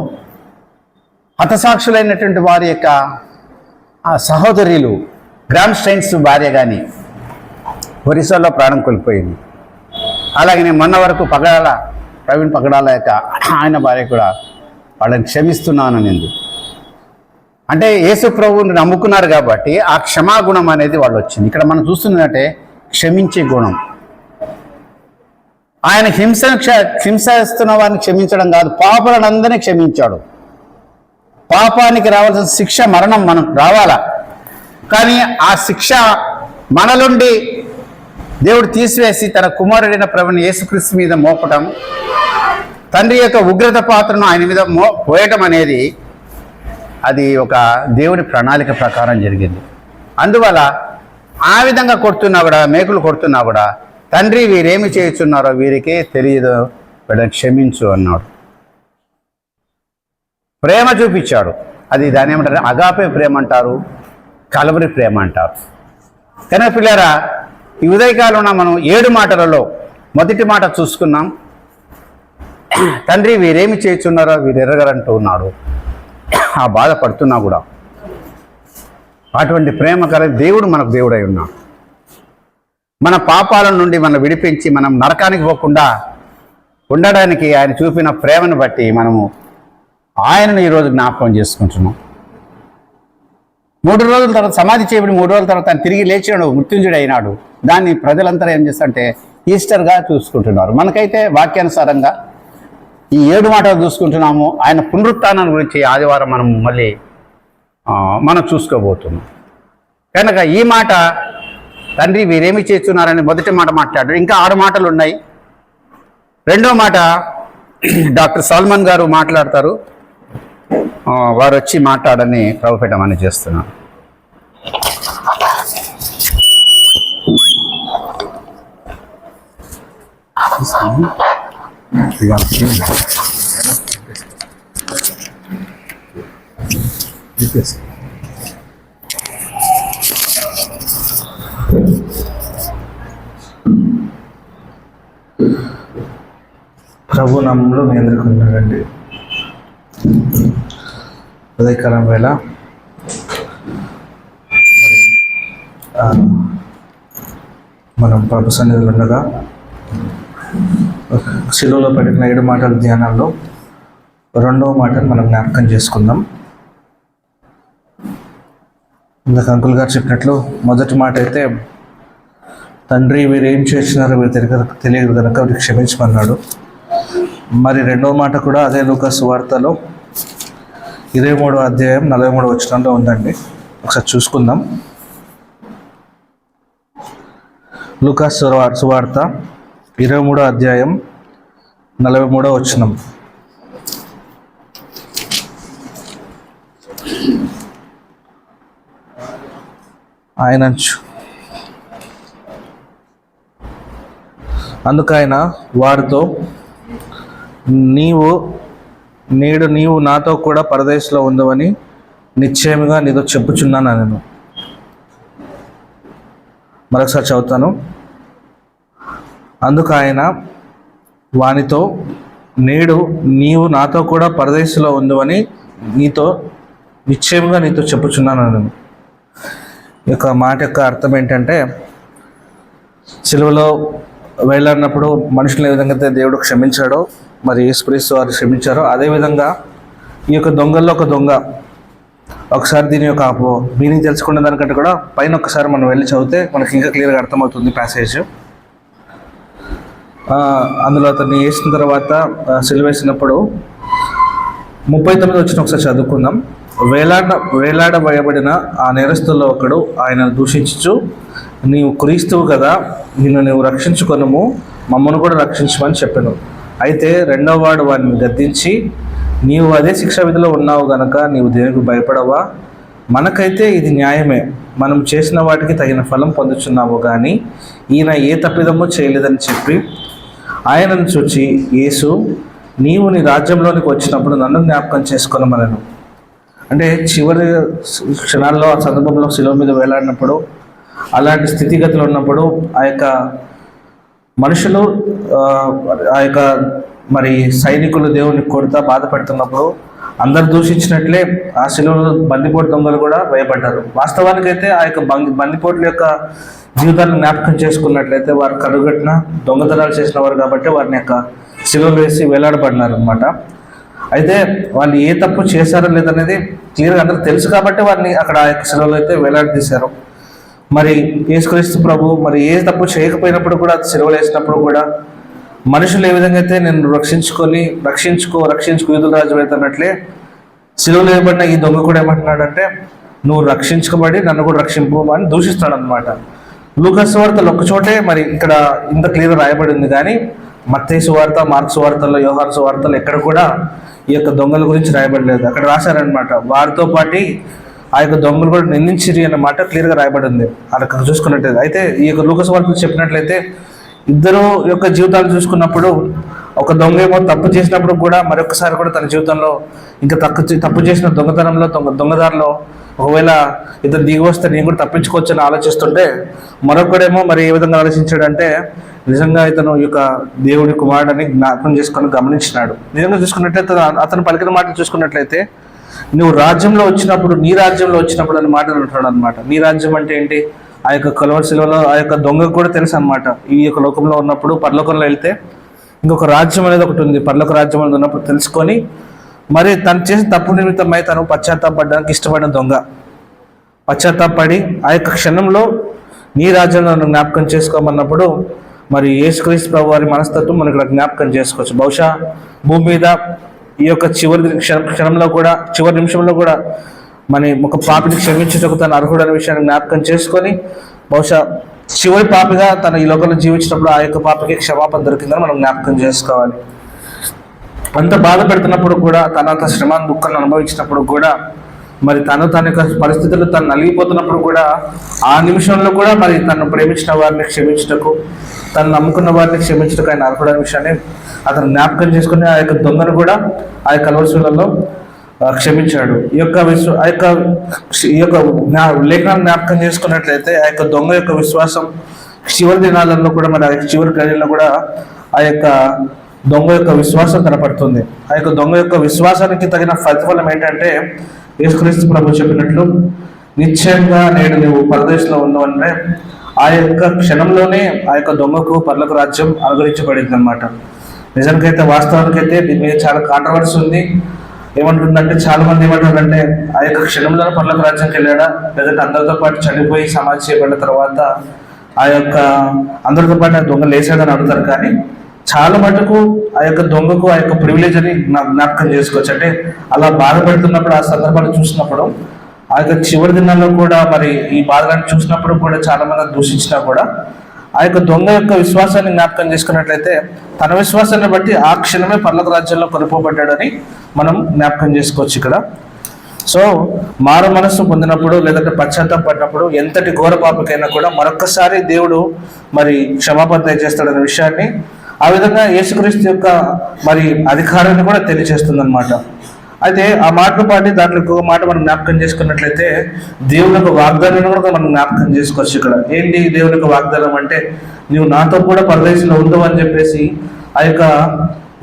హతసాక్షులైనటువంటి వారి యొక్క ఆ సహోదరులు, గ్రామ్ స్టైన్స్ భార్య కానీ ఒరిస్సాలో ప్రాణం కోల్పోయింది. అలాగే మొన్న వరకు ప్రవీణ్ పగడాల యొక్క ఆయన భార్య కూడా వాళ్ళని క్షమిస్తున్నాననింది. అంటే యేసు ప్రభువుని నమ్ముకున్నారు కాబట్టి ఆ క్షమాగుణం అనేది వాళ్ళు వచ్చింది. ఇక్కడ మనం చూస్తున్నట్టే క్షమించే గుణం. ఆయన హింసిస్తున్న వారిని క్షమించడం కాదు, పాపులందరినీ క్షమించాడు. పాపానికి రావాల్సిన శిక్ష మరణం మనకు రావాలా, కానీ ఆ శిక్ష మనలుండి దేవుడు తీసివేసి తన కుమారుడైన ప్రభుని యేసుక్రీస్తు మీద మోపటం, తండ్రి యొక్క ఉగ్రత పాత్రను ఆయన మీద పోయటం అనేది అది ఒక దేవుని ప్రణాళిక ప్రకారం జరిగింది. అందువల్ల ఆ విధంగా కొడుతున్నా కూడా, మేకులు కొడుతున్నా కూడా, తండ్రి వీరేమి చేయుచున్నారో వీరికే తెలియదు, వీళ్ళని క్షమించు అన్నాడు. ప్రేమ చూపించాడు. అది దాని ఏమంటారు, అగాపే ప్రేమ అంటారు, కలవరి ప్రేమ అంటారు. కనుక పిల్లరా, ఈ ఉదయకాలంలో మనం 7 మాటలలో మొదటి మాట చూసుకున్నాం. తండ్రి వీరేమి చేయుచున్నారో వీరు ఎరగరంటూ ఉన్నాడు. ఆ బాధపడుతున్నా కూడా అటువంటి ప్రేమ కలిగి దేవుడు మనకు దేవుడై ఉన్నాడు. మన పాపాల నుండి మనం విడిపించి మనం నరకానికి పోకుండా ఉండడానికి ఆయన చూపిన ప్రేమను బట్టి మనము ఆయనను ఈరోజు జ్ఞాపకం చేసుకుంటున్నాం. 3 రోజుల తర్వాత సమాధి చేయబడి 3 రోజుల తర్వాత ఆయన తిరిగి లేచాడు, మృత్యుంజుడు అయినాడు. దాన్ని ప్రజలంతా ఏం చేస్తారంటే ఈస్టర్గా చూసుకుంటున్నారు. మనకైతే వాక్యానుసారంగా ఈ 7 మాటలు చూసుకుంటున్నాము. ఆయన పునరుత్థానం గురించి ఆదివారం మనం చూసుకోబోతున్నాం. కనుక ఈ మాట తండ్రి వీరేమి చేస్తున్నారని మొదటి మాట మాట్లాడారు. ఇంకా 6 మాటలు ఉన్నాయి. రెండో మాట డాక్టర్ సల్మాన్ గారు మాట్లాడతారు. వారు వచ్చి మాట్లాడని ప్రభుపేటమని చేస్తున్నారు. ప్రభు నామంలో మీ అందరికీ ఉన్నాడండి. ఉదయకాలం వేళ మరి మనం ప్రభు సన్నిధిలో ఉండగా శిలువలో పడిన 7 మాటల ధ్యానాల్లో 2వ మాటను మనం జ్ఞాపకం చేసుకుందాం. ఇందాక అంకుల్ గారు చెప్పినట్లు మొదటి మాట అయితే, తండ్రి వీరు ఏం చేస్తున్నారో వీరు తెలియదు కనుక వీరికి క్షమించమన్నాడు. మరి 2వ మాట కూడా అదే లూకా సువార్తలో 23వ అధ్యాయం 43వ వచనంలో ఉందండి. ఒకసారి చూసుకుందాం. లూకా సువార్త 23వ అధ్యాయం 43వ వచనం. అందుకైన వారితో, నేడు నీవు నాతో కూడా పరదేశంలో ఉందవని నిశ్చయముగా నీతో చెప్పుచున్నాను నేను. మరొకసారి చదువుతాను. అందుకు ఆయన వానితో, నేడు నీవు నాతో కూడా పరదేశంలో ఉందవని నిశ్చయముగా నీతో చెప్పుచున్నాను నేను. ఈ యొక్క మాట యొక్క అర్థం ఏంటంటే, సిలువలో వేలాడినప్పుడు మనుషులు ఏ విధంగా అయితే దేవుడు క్షమించాడో, మరి యేసుక్రీస్తు వారు క్షమించారో, అదేవిధంగా ఈ యొక్క దొంగల్లో ఒక దొంగ. ఒకసారి దీని యొక్క మీనింగ్ తెలుసుకునే దానికంటే కూడా పైన ఒకసారి మనం వెళ్ళి చదివితే మనకి ఇంకా క్లియర్గా అర్థమవుతుంది ప్యాసేజ్. అందులో అతన్ని వేసిన తర్వాత సిలువేసినప్పుడు 39 వచ్చిన ఒకసారి చదువుకుందాం. వేలాడవేయబడిన ఆ నేరస్తుల్లో ఒకడు ఆయన దూషించుచు, నీవు క్రీస్తువు కదా, నిన్ను నీవు రక్షించుకొనుము, మమ్మను కూడా రక్షించమని చెప్పాను. అయితే 2వ వాడు వాడిని గద్దించి, నీవు అదే శిక్షా విధిలో ఉన్నావు గనక నీవు దేనికి భయపడవా? మనకైతే ఇది న్యాయమే, మనం చేసిన వాటికి తగిన ఫలం పొందుచున్నాము, కానీ ఈయన ఏ తప్పిదమో చేయలేదని చెప్పి ఆయనను చూచి, యేసు, నీవు నీ రాజ్యంలోనికి వచ్చినప్పుడు నన్ను జ్ఞాపకం చేసుకొనమనెను. అంటే చివరి క్షణాల్లో ఆ సందర్భంలో శిలువ మీద వేలాడినప్పుడు, అలాంటి స్థితిగతులు ఉన్నప్పుడు ఆ యొక్క మనుషులు ఆ యొక్క మరి సైనికులు దేవుని కొడుతా బాధపడుతున్నప్పుడు అందరు దూషించినట్లే ఆ శిలువలో బందిపోటు దొంగలు కూడా వేయబడ్డారు. వాస్తవానికైతే ఆ యొక్క బందిపోట్ల యొక్క జీవితాలను జ్ఞాపకం చేసుకున్నట్లయితే వారు కడుగట్టిన దొంగతనాలు చేసిన వారు కాబట్టి వారిని యొక్క శిలువలు వేసి వేలాడబడినారు అనమాట. అయితే వాళ్ళు ఏ తప్పు చేశారో లేదనేది క్లియర్గా అందరూ తెలుసు కాబట్టి వారిని అక్కడ ఆ యొక్క శిలువలో అయితే వేలాడదీశారు. మరి యేసుక్రీస్తు ప్రభు మరి ఏ తప్పు చేయకపోయినప్పుడు కూడా శిలువలు వేసినప్పుడు కూడా మనుషులు ఏ విధంగా అయితే నేను రక్షించుకో యూదుల రాజు వెళ్తున్నట్లే శిలువలో వేయబడిన ఈ దొంగ కూడా ఏమంటున్నాడంటే, నువ్వు రక్షించుకోబడి నన్ను కూడా రక్షింపు అని దూషిస్తాడు అనమాట. లూకా సువార్తలో ఒక్కచోటే మరి ఇక్కడ ఇంత క్లియర్ రాయబడి ఉంది, కానీ మత్తయి సువార్త, మార్కు సువార్తలో, యోహాను సువార్తలో ఎక్కడ కూడా ఈ యొక్క దొంగల గురించి రాయబడలేదు. అక్కడ రాశారనమాట, వారితో పాటు ఆ యొక్క దొంగలు కూడా నిందించిరి అన్న మాట క్లియర్గా రాయబడి ఉంది అక్కడ చూసుకున్నట్లయితే. అయితే ఈ యొక్క లూకా సువార్తలో చెప్పినట్లయితే ఇద్దరు యొక్క జీవితాలు చూసుకున్నప్పుడు ఒక దొంగ ఏమో తప్పు చేసినప్పుడు కూడా మరొకసారి కూడా తన జీవితంలో ఇంకా తప్పు చేసిన దొంగదారిలో ఒకవేళ ఇతను దిగి వస్తే నేను కూడా తప్పించుకోవచ్చు అని ఆలోచిస్తుంటే, మరొకడేమో మరి ఏ విధంగా ఆలోచించాడంటే, నిజంగా ఇతను ఈ యొక్క దేవుడి కుమారుడని జ్ఞాపకం చేసుకొని గమనించినాడు. నిజంగా చూసుకున్నట్లయితే అతను పలికిన మాటలు చూసుకున్నట్లయితే, నువ్వు రాజ్యంలో వచ్చినప్పుడు, నీ రాజ్యంలో వచ్చినప్పుడు అని మాటలు అంటున్నాడు అనమాట. నీ రాజ్యం అంటే ఏంటి? ఆ యొక్క కలువరి శిలువలో ఆ యొక్క దొంగకు కూడా తెలుసు అనమాట. ఈ యొక్క లోకంలో ఉన్నప్పుడు పరలోకంలో వెళ్తే ఇంకొక రాజ్యం అనేది ఒకటి ఉంది, పరలోక రాజ్యం అనేది ఉన్నప్పుడు తెలుసుకొని మరి తను చేసిన తప్పు నిమిత్తమై తను పశ్చాత్తాపడడానికి ఇష్టపడిన దొంగ పశ్చాత్తాపడి ఆ యొక్క క్షణంలో నీ రాజ్యంలో నన్ను జ్ఞాపకం చేసుకోమన్నప్పుడు మరి యేసుక్రీస్తు ప్రభు వారి మనస్తత్వం మనకు ఇక్కడ జ్ఞాపకం చేసుకోవచ్చు. బహుశా భూమి మీద ఈ యొక్క చివరి నిమిషంలో కూడా మన ఒక పాపిని క్షమించుటకు తను అర్హుడు అనే విషయాన్ని జ్ఞాపకం చేసుకొని, బహుశా చివరి పాపిగా తను ఈ లోకంలో జీవించినప్పుడు ఆ యొక్క పాపకి క్షమాపణ దొరికిందని మనం జ్ఞాపకం చేసుకోవాలి. అంత బాధ పెడుతున్నప్పుడు కూడా, తనంత శ్రమ దుఃఖాన్ని అనుభవించినప్పుడు కూడా మరి తన యొక్క పరిస్థితులు తను నలిగిపోతున్నప్పుడు కూడా ఆ నిమిషంలో కూడా మరి తను ప్రేమించిన వారిని క్షమించటకు, తను నమ్ముకున్న వారిని క్షమించటకు ఆయన అర్హుడనే విషయాన్ని అతను జ్ఞాపకం చేసుకుని ఆ యొక్క దొంగను కూడా ఆ యొక్క కలువరిశిలలో క్షమించాడు. ఈ యొక్క లేఖనాన్ని జ్ఞాపకం చేసుకున్నట్లయితే ఆ యొక్క దొంగ యొక్క విశ్వాసం చివరి దినాలలో కూడా మరి ఆ చివరి గడియల్లో కూడా ఆ యొక్క దొంగ యొక్క విశ్వాసం కనపడుతుంది. ఆ యొక్క దొంగ యొక్క విశ్వాసానికి తగిన ప్రతిఫలం ఏంటంటే యేసుక్రీస్తు ప్రభు చెప్పినట్లు నిశ్చయంగా నేడు నువ్వు పరదేశంలో ఉన్నావంటే ఆ యొక్క క్షణంలోనే ఆ యొక్క దొంగకు పరలోక రాజ్యం అనుగ్రహించబడింది అనమాట. నిజానికైతే వాస్తవానికైతే దీని మీద చాలా కాంట్రవర్సీ ఉంది. ఏమంటుందంటే చాలా మంది ఏమంటారంటే ఆ యొక్క క్షణంలోనే పరలోక రాజ్యానికి వెళ్ళాడా, లేదంటే అందరితో పాటు చనిపోయి సమాధి చేయబడిన తర్వాత ఆ యొక్క అందరితో పాటు ఆ దొంగ లేచాడని అడుగుతారు. కానీ చాలా మటుకు ఆ యొక్క దొంగకు ఆ యొక్క ప్రివిలేజ్ అని జ్ఞాపకం చేసుకోవచ్చు. అంటే అలా బాధపడుతున్నప్పుడు ఆ సందర్భాలు చూసినప్పుడు ఆ యొక్క చివరి దినాల్లో కూడా మరి ఈ బాధలను చూసినప్పుడు కూడా చాలా మంది దూషించినా కూడా ఆ యొక్క దొంగ యొక్క విశ్వాసాన్ని జ్ఞాపకం చేసుకున్నట్లయితే తన విశ్వాసాన్ని బట్టి ఆ క్షణమే పరలోక రాజ్యంలో కొనుక్కోబడ్డాడని మనం జ్ఞాపకం చేసుకోవచ్చు ఇక్కడ. సో మారు మనస్సు పొందినప్పుడు లేదంటే పశ్చాత్తాపడినప్పుడు ఎంతటి ఘోర పాపకైనా కూడా మరొక్కసారి దేవుడు మరి క్షమాపణ దయచేస్తాడనే విషయాన్ని ఆ విధంగా యేసుక్రీస్తు యొక్క మరి అధికారాన్ని కూడా తెలియజేస్తుంది అనమాట. అయితే ఆ మాటలు పాటి దాంట్లో ఇంకొక మాట మనం జ్ఞాపకం చేసుకున్నట్లయితే దేవుని యొక్క వాగ్దానాన్ని కూడా మనం జ్ఞాపకం చేసుకోవచ్చు. ఇక్కడ ఏంటి దేవుని యొక్క వాగ్దానం అంటే, నీవు నాతో కూడా పరదేశంలో ఉండవు అని చెప్పేసి ఆ యొక్క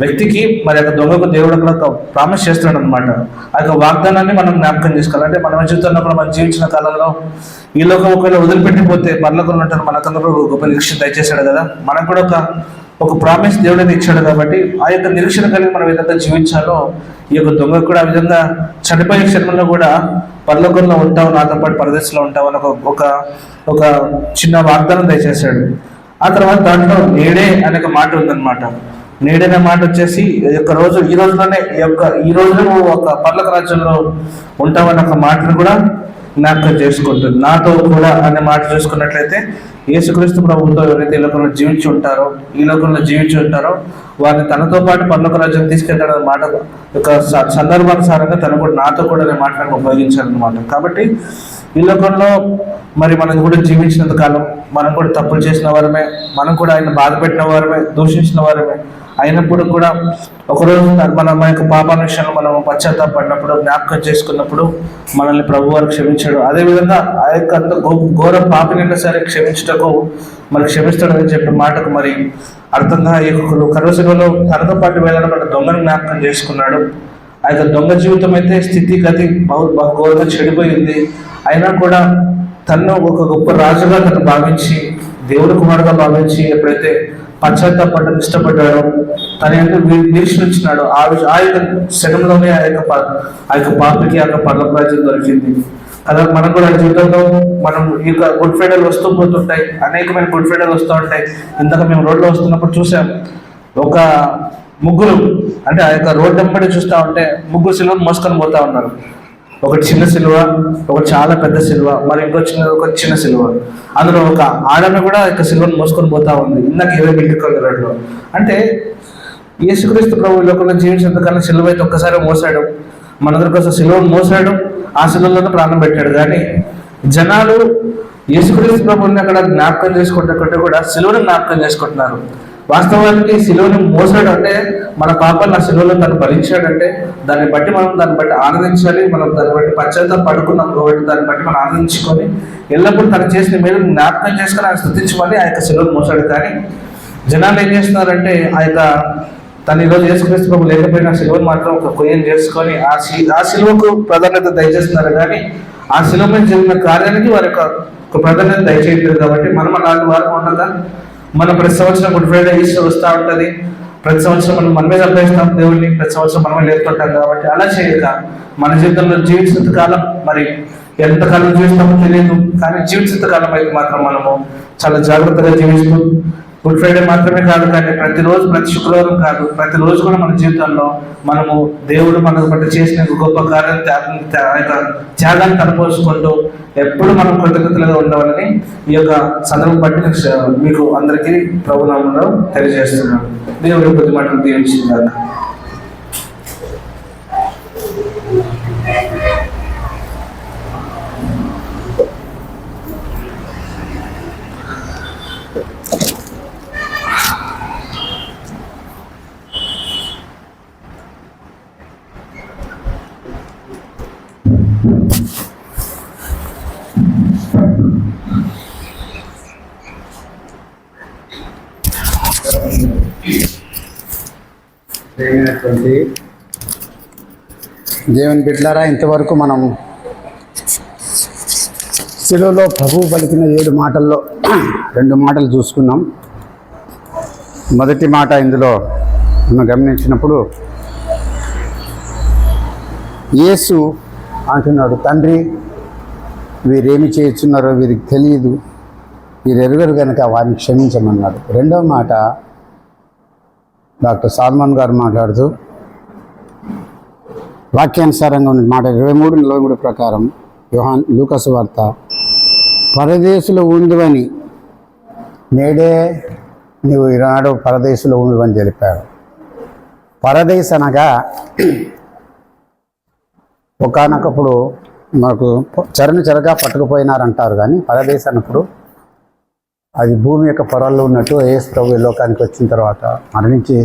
వ్యక్తికి మరి యొక్క దొంగకు దేవుడు అక్కడ ప్రామిస్ చేస్తున్నాడు అనమాట. ఆ యొక్క వాగ్దానాన్ని మనం జ్ఞాపకం చేసుకోవాలి. అంటే మన జీవితంలో కూడా మనం జీవించిన కాలంలో ఈ లోకం ఒకవేళ వదిలిపెట్టిపోతే పరలోకంలో ఉంటాను మనకందరూ గొప్ప నిరీక్షణ దయచేశాడు కదా. మనకు కూడా ఒక ప్రామిస్ దేవుడని ఇచ్చాడు. కాబట్టి ఆ యొక్క నిరీక్షణ కలిగి మనం విధంగా జీవించాలో ఈ యొక్క దొంగ కూడా ఆ విధంగా చనిపోయే క్షణంలో కూడా పరలోకంలో ఉంటావు, నాతో పాటు పరదేశంలో ఉంటావు అని ఒక చిన్న వాగ్దానం దయచేశాడు. ఆ తర్వాత దాంట్లో నేడే అనే ఒక మాట ఉందన్నమాట. నేడనే మాట వచ్చేసి ఈ రోజులో నువ్వు ఒక పరలోక రాజ్యంలో ఉంటావని ఒక మాటను కూడా జ్ఞాపకం చేసుకుంటుంది. నాతో కూడా అనే మాట చూసుకున్నట్లయితే యేసుక్రీస్తు ప్రభువుతో ఎవరైతే ఈ లోకంలో జీవించి ఉంటారో వారిని తనతో పాటు పరలోక రాజ్యం తీసుకెళ్తాడన్న మాట యొక్క సందర్భానుసారంగా తను కూడా నాతో కూడా అనే మాటను ఉపయోగించాలన్నమాట. కాబట్టి ఈ లోకంలో మరి మనం కూడా జీవించినంత కాలం మనం కూడా తప్పులు చేసిన వారమే, మనం కూడా ఆయన బాధ పెట్టిన వారమే, దూషించిన వారమే అయినప్పుడు కూడా ఒకరోజు మన యొక్క పాపాల విషయంలో మనం పశ్చాత్తాపడినప్పుడు జ్ఞాపకం చేసుకున్నప్పుడు మనల్ని ప్రభు వారు క్షమించాడు. అదేవిధంగా ఆ యొక్క అంత ఘోర పాపినైనా సరే క్షమించటకు మరి క్షమిస్తాడని చెప్పే మాటకు మరి అర్థంగా ఈ కరువశిలో తనతో పాటు వెళ్ళడం దొంగను జ్ఞాపకం చేసుకున్నాడు. ఆ యొక్క దొంగ జీవితం అయితే స్థితిగతి బహు ఘోరంగా చెడిపోయింది. అయినా కూడా తను ఒక గొప్ప రాజుగా తను భావించి, దేవుడు కుమారుగా భావించి ఎప్పుడైతే పశ్చాత్తాపడడం ఇష్టపడ్డాడు, తన యొక్క నిరీక్షణ ఇచ్చినాడు, ఆ యొక్క శకంలోనే ఆ యొక్క పాపకి ఆ యొక్క పరలోక రాజ్యం దొరికింది కదా. మనం కూడా జీవితంలో మనం ఈ యొక్క గుడ్ ఫ్రైడేలు వస్తూ పోతుంటాయి, అనేకమైన గుడ్ ఫ్రైడేలు వస్తూ ఉంటాయి. ఇందాక మేము రోడ్లో వస్తున్నప్పుడు చూసాం, ఒక ముగ్గురు అంటే ఆ యొక్క రోడ్డు వెంబడి చూస్తూ ఉంటే ముగ్గురు సిలువను మోసుకొని పోతా ఉన్నారు. ఒకటి చిన్న సిలువ, ఒకటి చాలా పెద్ద సిలువ, మరి ఒక చిన్న సిలువ. అందులో ఒక ఆడమే కూడా యొక్క సిలువను మోసుకొని పోతా ఉంది. ఇందాక 20 మిల్లికల్ రోడ్లో. అంటే యేసుక్రీస్తు ప్రభు లోకంలో జీవించినంతకాలం సిలువ అయితే ఒక్కసారి మోసాడు, మనందరి కోసం సిలువను మోసాడు, ఆ సిలువలోనే ప్రాణం పెట్టాడు. కానీ జనాలు యేసుక్రీస్తు ప్రభుని అక్కడ జ్ఞాపకం చేసుకుంటే కూడా సిలువను జ్ఞాపకం చేసుకుంటున్నారు. వాస్తవానికి సిలువను మోసాడు అంటే మన పాపాన్ని ఆ సిలువలో తను భరించాడంటే దాన్ని బట్టి ఆనందించాలి. మనం దాన్ని బట్టి పశ్చాత్తాపడుకున్నాం కాబట్టి దాన్ని బట్టి మనం ఆనందించుకొని ఎల్లప్పుడూ తను చేసిన మేలు జ్ఞాపకం చేసుకొని ఆయన స్తుతించమని ఆ యొక్క సిలువను మోసాడు. కానీ జనాలు ఏం చేస్తున్నారంటే ఆ యొక్క తను ఈరోజు యేసుక్రీస్తు ప్రభు లేకపోయినా సిలువను మాత్రం ఒక కొయ్యం చేసుకొని ఆ సిలువకు ప్రాధాన్యత దయచేస్తున్నారు. కానీ ఆ సిలువ మీద జరిగిన కార్యానికి వారి యొక్క ప్రాధాన్యత దయచేయట్లేదు. కాబట్టి మనం అలాంటి వారు ఉండగా మనం ప్రతి సంవత్సరం గుడ్ ఫ్రైడే ఈస్టర్ వస్తూ ఉంటుంది, ప్రతి సంవత్సరం మనమే సంపాదిస్తాం దేవుడిని, ప్రతి సంవత్సరం మనమే లేపుతుంటాం. కాబట్టి అలా చేయక మన జీవితంలో జీవించినంత కాలం మరి ఎంతకాలం జీవిస్తామో తెలియదు, కానీ జీవించినంత కాలం అయితే మాత్రం మనము చాలా జాగ్రత్తగా జీవిస్తూ గుడ్ ఫ్రైడే మాత్రమే కాదు, కానీ ప్రతిరోజు ప్రతి శుక్రవారం కాదు, ప్రతిరోజు కూడా మన జీవితంలో మనము దేవుడు మనకు బట్టి చేసిన గొప్ప కార్యం త్యాగాన్ని తలపోసుకుంటూ ఎప్పుడు మనం కృతజ్ఞతలుగా ఉండవాలని ఈ యొక్క సందర్భం బట్టి మీకు అందరికీ ప్రభునామంలో తెలియజేస్తున్నాను. దేవుడి కొద్ది మాటలు దీవించిందాక. జరిగినటువంటి దేవుని బిడ్డలారా, ఇంతవరకు మనం శిలువలో ప్రభువు పలికిన 7 మాటల్లో 2 మాటలు చూసుకున్నాం. మొదటి మాట ఇందులో మనం గమనించినప్పుడు యేసు అంటున్నాడు, తండ్రి వీరేమి చేస్తున్నారో వీరికి తెలియదు, వీరు ఎరుగరు కనుక వారిని క్షమించమన్నాడు. రెండవ మాట డాక్టర్ సాల్మన్ గారు మాట్లాడుతూ వాక్యానుసారంగా ఉన్న మాట 23 ప్రకారం లూకాసు వార్త, పరదేశులో ఉండువని నేడే నీవు ఈనాడు పరదేశంలో ఉండువని తెలిపాడు. పరదేశ్ అనగా ఒకానొకప్పుడు మనకు చెరగా పట్టుకుపోయినారంటారు, కానీ పరదేశ్ అన్నప్పుడు అది భూమి యొక్క పొరల్లో ఉన్నట్టు యేసు ప్రభు ఈ లోకానికి వచ్చిన తర్వాత మరణించి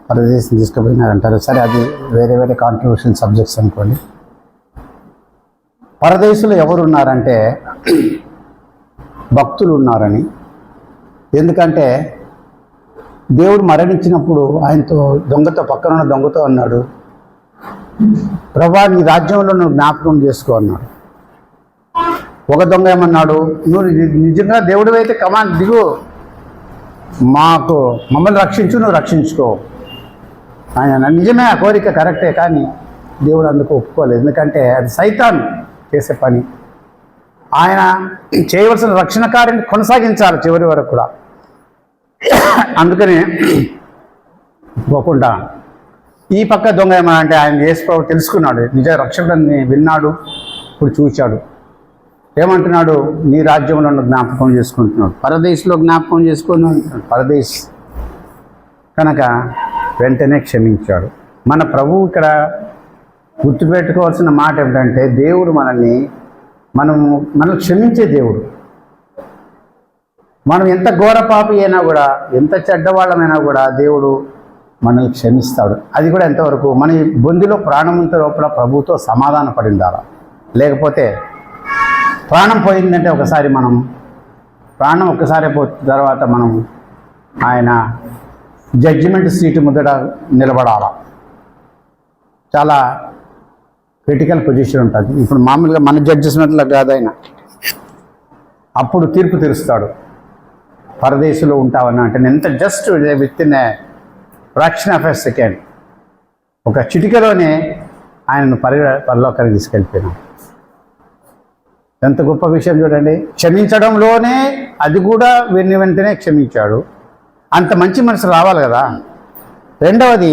పరదేశం తీసుకుపోయినారంటారు. సరే, అది వేరే వేరే కాంట్రవర్షియల్ సబ్జెక్ట్స్ అనుకోండి. పరదేశంలో ఎవరు ఉన్నారంటే భక్తులు ఉన్నారని. ఎందుకంటే దేవుడు మరణించినప్పుడు ఆయనతో పక్కన ఉన్న దొంగతో అన్నాడు, ప్రభా నీ రాజ్యంలో నువ్వు జ్ఞాపకం చేసుకో అన్నాడు. ఒక దొంగ ఏమన్నాడు, నువ్వు నిజంగా దేవుడు అయితే కమాన్ దిగు, మమ్మల్ని రక్షించు, నువ్వు రక్షించుకో. ఆయన నిజమే, ఆ కోరిక కరెక్టే, కానీ దేవుడు అందుకు ఒప్పుకోలేదు. ఎందుకంటే అది సైతాన్ చేసే పని. ఆయన చేయవలసిన రక్షణ కార్యాన్ని కొనసాగించాలి చివరి వరకు కూడా. అందుకని పోకుండా ఈ పక్క దొంగ ఏమన్నా అంటే ఆయన యేసు ప్రభు తెలుసుకున్నాడు, నిజ రక్షకుడిని విన్నాడు, ఇప్పుడు చూశాడు. ఏమంటున్నాడు, నీ రాజ్యంలో జ్ఞాపకం చేసుకుంటున్నాడు, పరదేశంలో జ్ఞాపకం చేసుకున్నాడు. పరదేశ్ కనుక వెంటనే క్షమించాడు. మన ప్రభువు ఇక్కడ గుర్తుపెట్టుకోవాల్సిన మాట ఏమిటంటే, దేవుడు మనల్ని క్షమించే దేవుడు. మనం ఎంత ఘోర పాపి అయినా కూడా, ఎంత చెడ్డవాళ్ళమైనా కూడా దేవుడు మనల్ని క్షమిస్తాడు. అది కూడా ఎంతవరకు మన బొందిలో ప్రాణమంత లోపల ప్రభువుతో సమాధాన పడిందాలా. లేకపోతే ప్రాణం పోయిందంటే ప్రాణం ఒక్కసారి పోయిన తర్వాత మనం ఆయన జడ్జిమెంట్ సీటు ముందట నిలబడాల. చాలా క్రిటికల్ పొజిషన్ ఉంటుంది. ఇప్పుడు మామూలుగా మన జడ్జిమెంట్లో కాదు, ఆయన అప్పుడు తీర్పు తీరుస్తాడు. పరదేశంలో ఉంటావని అంటే ఎంత just with in a fraction of a second, ఒక చిటికలోనే ఆయనను పరలోకానికి తీసుకెళ్ళిపోయినాం. ఎంత గొప్ప విషయం చూడండి. క్షమించడంలోనే అది కూడా వెంటనే క్షమించాడు. అంత మంచి మనసు రావాలి కదా. రెండవది,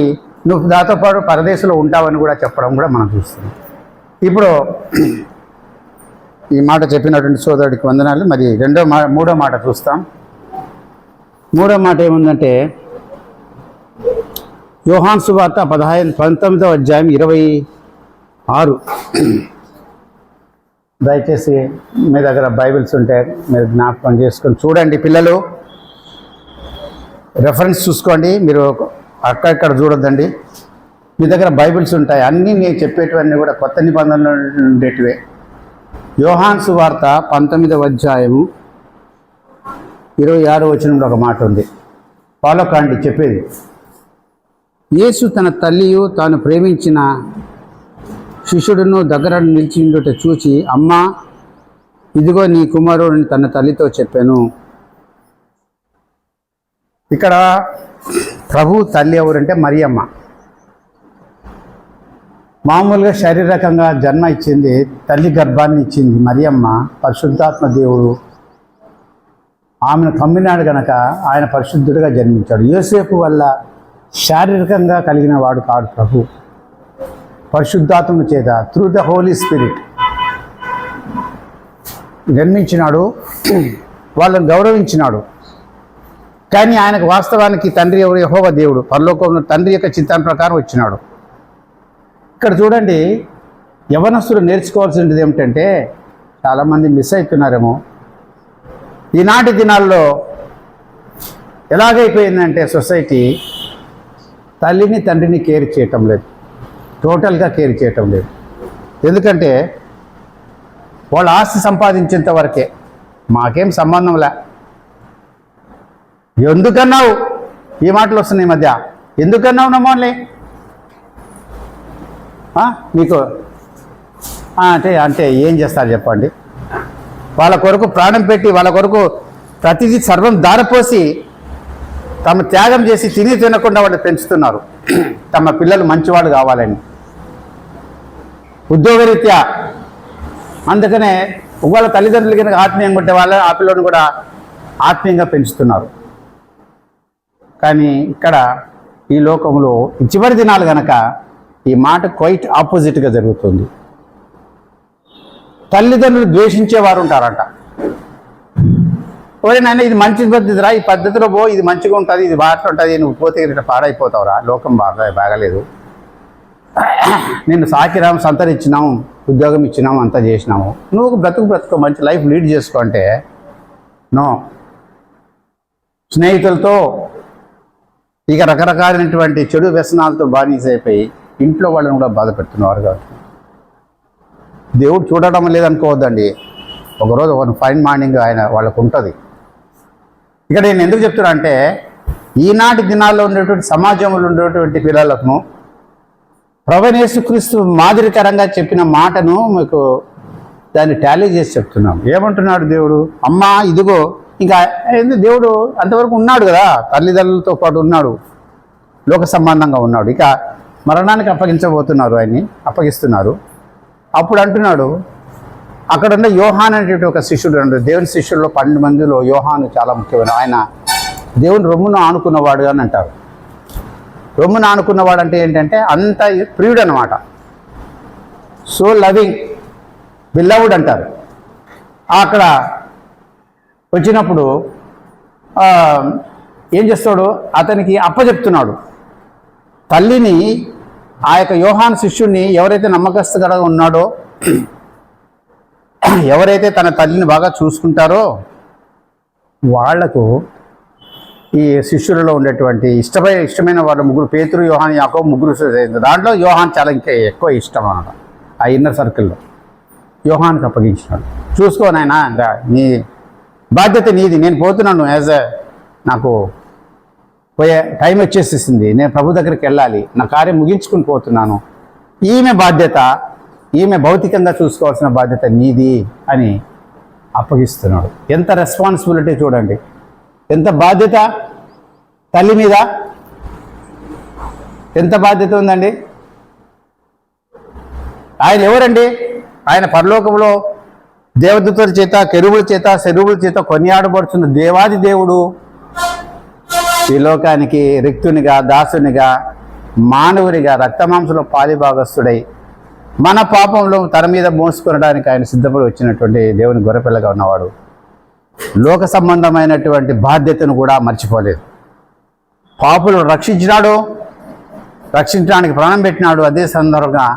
నువ్వు దాంతో పాటు పరదేశంలో ఉంటావని కూడా చెప్పడం కూడా మనం చూస్తున్నాం. ఇప్పుడు ఈ మాట చెప్పినటువంటి సోదరుడికి వందనాలు. మరి మూడో మాట చూస్తాం. మూడో మాట ఏముందంటే, యోహాను సువార్త 19వ అధ్యాయం 26. దయచేసి మీ దగ్గర బైబిల్స్ ఉంటే మీరు జ్ఞాపకం చేసుకొని చూడండి. పిల్లలు రెఫరెన్స్ చూసుకోండి, మీరు అక్కడక్కడ చూడొద్దండి. మీ దగ్గర బైబిల్స్ ఉంటాయి, అన్నీ నేను చెప్పేటివన్నీ కూడా కొత్త నిబంధనలో ఉండేటివే. యోహాను సువార్త 19వ అధ్యాయము 26వ వచనంలో ఒక మాట ఉంది. ఫాలో కాండి చెప్పేది. యేసు తన తల్లియు తాను ప్రేమించిన శిష్యుడును దగ్గర నిలిచిండుట చూచి, అమ్మా ఇదిగో నీ కుమారుడిని తన తల్లితో చెప్పాను. ఇక్కడ ప్రభు తల్లి ఎవరంటే మరియమ్మ. మామూలుగా శారీరకంగా జన్మ ఇచ్చింది, తల్లి గర్భాన్ని ఇచ్చింది మరియమ్మ. పరిశుద్ధాత్మ దేవుడు ఆమెను కమ్మినాడు కనుక ఆయన పరిశుద్ధుడిగా జన్మించాడు. యోసేపు వల్ల శారీరకంగా కలిగిన వాడు కాడు ప్రభు. పరిశుద్ధాత్మ చేత త్రూ ద హోలీ స్పిరిట్ జన్మించినాడు, వాళ్ళని గౌరవించినాడు. కానీ ఆయనకు వాస్తవానికి తండ్రి ఎవరు? యెహోవా దేవుడు, పరలోకంలో తండ్రి యొక్క చిత్తాన్ని ప్రకారం వచ్చినాడు. ఇక్కడ చూడండి, యవనస్తులు నేర్చుకోవాల్సినది ఏమిటంటే, చాలామంది మిస్ అవుతున్నారేమో. ఈనాటి దినాల్లో ఎలాగైపోయిందంటే సొసైటీ తల్లిని తండ్రిని కేర్ చేయటం లేదు, టోటల్గా కేర్ చేయటం లేదు. ఎందుకంటే వాళ్ళ ఆస్తి సంపాదించేంత వరకే, మాకేం సంబంధంలే. ఎందుకన్నావు? ఈ మాటలు వస్తున్నాయి ఈ మధ్య. ఎందుకన్నావు నమ్మోన్లే, మీకు అంటే ఏం చేస్తారు చెప్పండి? వాళ్ళ కొరకు ప్రాణం పెట్టి, వాళ్ళ కొరకు ప్రతిదీ సర్వం దారపోసి, తమ త్యాగం చేసి తినకుండా వాళ్ళు పెంచుతున్నారు తమ పిల్లలు మంచివాళ్ళు కావాలని ఉద్యోగరీత్యా. అందుకనే వాళ్ళ తల్లిదండ్రులు కనుక ఆత్మీయంగా ఉంటే వాళ్ళ ఆ పిల్లలను కూడా ఆత్మీయంగా పెంచుతున్నారు. కానీ ఇక్కడ ఈ లోకంలో ఈ చివరి దినాలు కనుక ఈ మాట క్వైట్ ఆపోజిట్గా జరుగుతుంది. తల్లిదండ్రులు ద్వేషించేవారు ఉంటారంట. ఎవరైనా ఇది మంచి పద్ధతిరా, ఈ పద్ధతిలో పో, ఇది మంచిగా ఉంటుంది, ఇది బాగా ఉంటుంది, నువ్వు పోతే ఇట్లా పాడైపోతావురా, లోకం బాగలేదు, నిన్ను సాకిరాం, సంతరించినాము, ఉద్యోగం ఇచ్చినాము, అంతా చేసినాము, నువ్వు బ్రతుకు మంచి లైఫ్ లీడ్ చేసుకో అంటే నో. స్నేహితులతో ఇక రకరకాలైనటువంటి చెడు వ్యసనాలతో బానిసైపోయి ఇంట్లో వాళ్ళని కూడా బాధ పెడుతున్నారు. కాబట్టి దేవుడు చూడడం లేదనుకోవద్దండి. ఒకరోజు ఒక ఫైన్ మార్నింగ్ ఆయన వాళ్ళకు ఉంటుంది. ఇక్కడ నేను ఎందుకు చెప్తున్నా అంటే, ఈనాటి దినాల్లో ఉండేటువంటి సమాజంలో ఉండేటువంటి పిల్లలకు ప్రభువైన యేసుక్రీస్తు మాదిరికరంగా చెప్పిన మాటను మీకు దాన్ని టాలీ చేసి చెప్తున్నాం. ఏమంటున్నాడు దేవుడు? అమ్మా ఇదిగో, ఇంకా దేవుడు అంతవరకు ఉన్నాడు కదా, తల్లిదండ్రులతో పాటు ఉన్నాడు, లోక సంబంధంగా ఉన్నాడు. ఇక మరణానికి అప్పగించబోతున్నారు, ఆయన్ని అప్పగిస్తున్నారు. అప్పుడు అంటున్నాడు, అక్కడ ఉన్న యోహాన్ అనేటువంటి ఒక శిష్యుడు, దేవుని శిష్యుల్లో 12 మందిలో యోహాను చాలా ముఖ్యమైన. ఆయన దేవుని రొమ్మును ఆనుకున్నవాడు అని అంటారు. రొమ్మును ఆనుకున్నవాడు అంటే ఏంటంటే అంత ప్రియుడు అనమాట. సో లవింగ్, బిల్లవుడ్ అంటారు. అక్కడ వచ్చినప్పుడు ఏం చేస్తాడు, అతనికి అప్పచెప్తున్నాడు. తల్లిని, ఆ యొక్క యోహాను శిష్యుడిని ఎవరైతే నమ్మకస్తుగా ఉన్నాడో, ఎవరైతే తన తల్లిని బాగా చూసుకుంటారో వాళ్లకు ఈ శిష్యులలో ఉండేటువంటి ఇష్టమైన వాళ్ళు ముగ్గురు, పేతురు, యోహాను, యాకోబు, ముగ్గురు. దాంట్లో యోహాన్ చాలా ఇంకా ఎక్కువ ఇష్టం అన్నమాట. ఆ ఇన్నర్ సర్కిల్లో యోహాన్కి అప్పగించినాడు. చూసుకోనైనా నీ బాధ్యత నీది, నేను పోతున్నాను, నాకు పోయే టైం వచ్చేసేసింది, నేను ప్రభు దగ్గరికి వెళ్ళాలి, నా కార్యం ముగించుకుని పోతున్నాను, ఈమె బాధ్యత, ఈమె భౌతికంగా చూసుకోవాల్సిన బాధ్యత నీది అని అప్పగిస్తున్నాడు. ఎంత రెస్పాన్సిబిలిటీ చూడండి, ఎంత బాధ్యత తల్లి మీద, ఎంత బాధ్యత ఉందండి. ఆయన ఎవరండి? ఆయన పరలోకంలో దేవదూతల చేత, కెరూబుల చేత, శరూబుల చేత కొనియాడబడుతున్న దేవాది దేవుడు. ఈ లోకానికి రిక్తునిగా, దాసునిగా, మానవునిగా, రక్తమాంసంలో పాలిభాగస్తుడై మన పాపంలో తన మీద మోసుకొనడానికి ఆయన సిద్ధపడి వచ్చినటువంటి దేవుని గొర్రెపిల్లగా ఉన్నవాడు. లోక సంబంధమైనటువంటి బాధ్యతను కూడా మర్చిపోలేదు. పాపులను రక్షించినాడు, రక్షించడానికి ప్రాణం పెట్టినాడు. అదే సందర్భంగా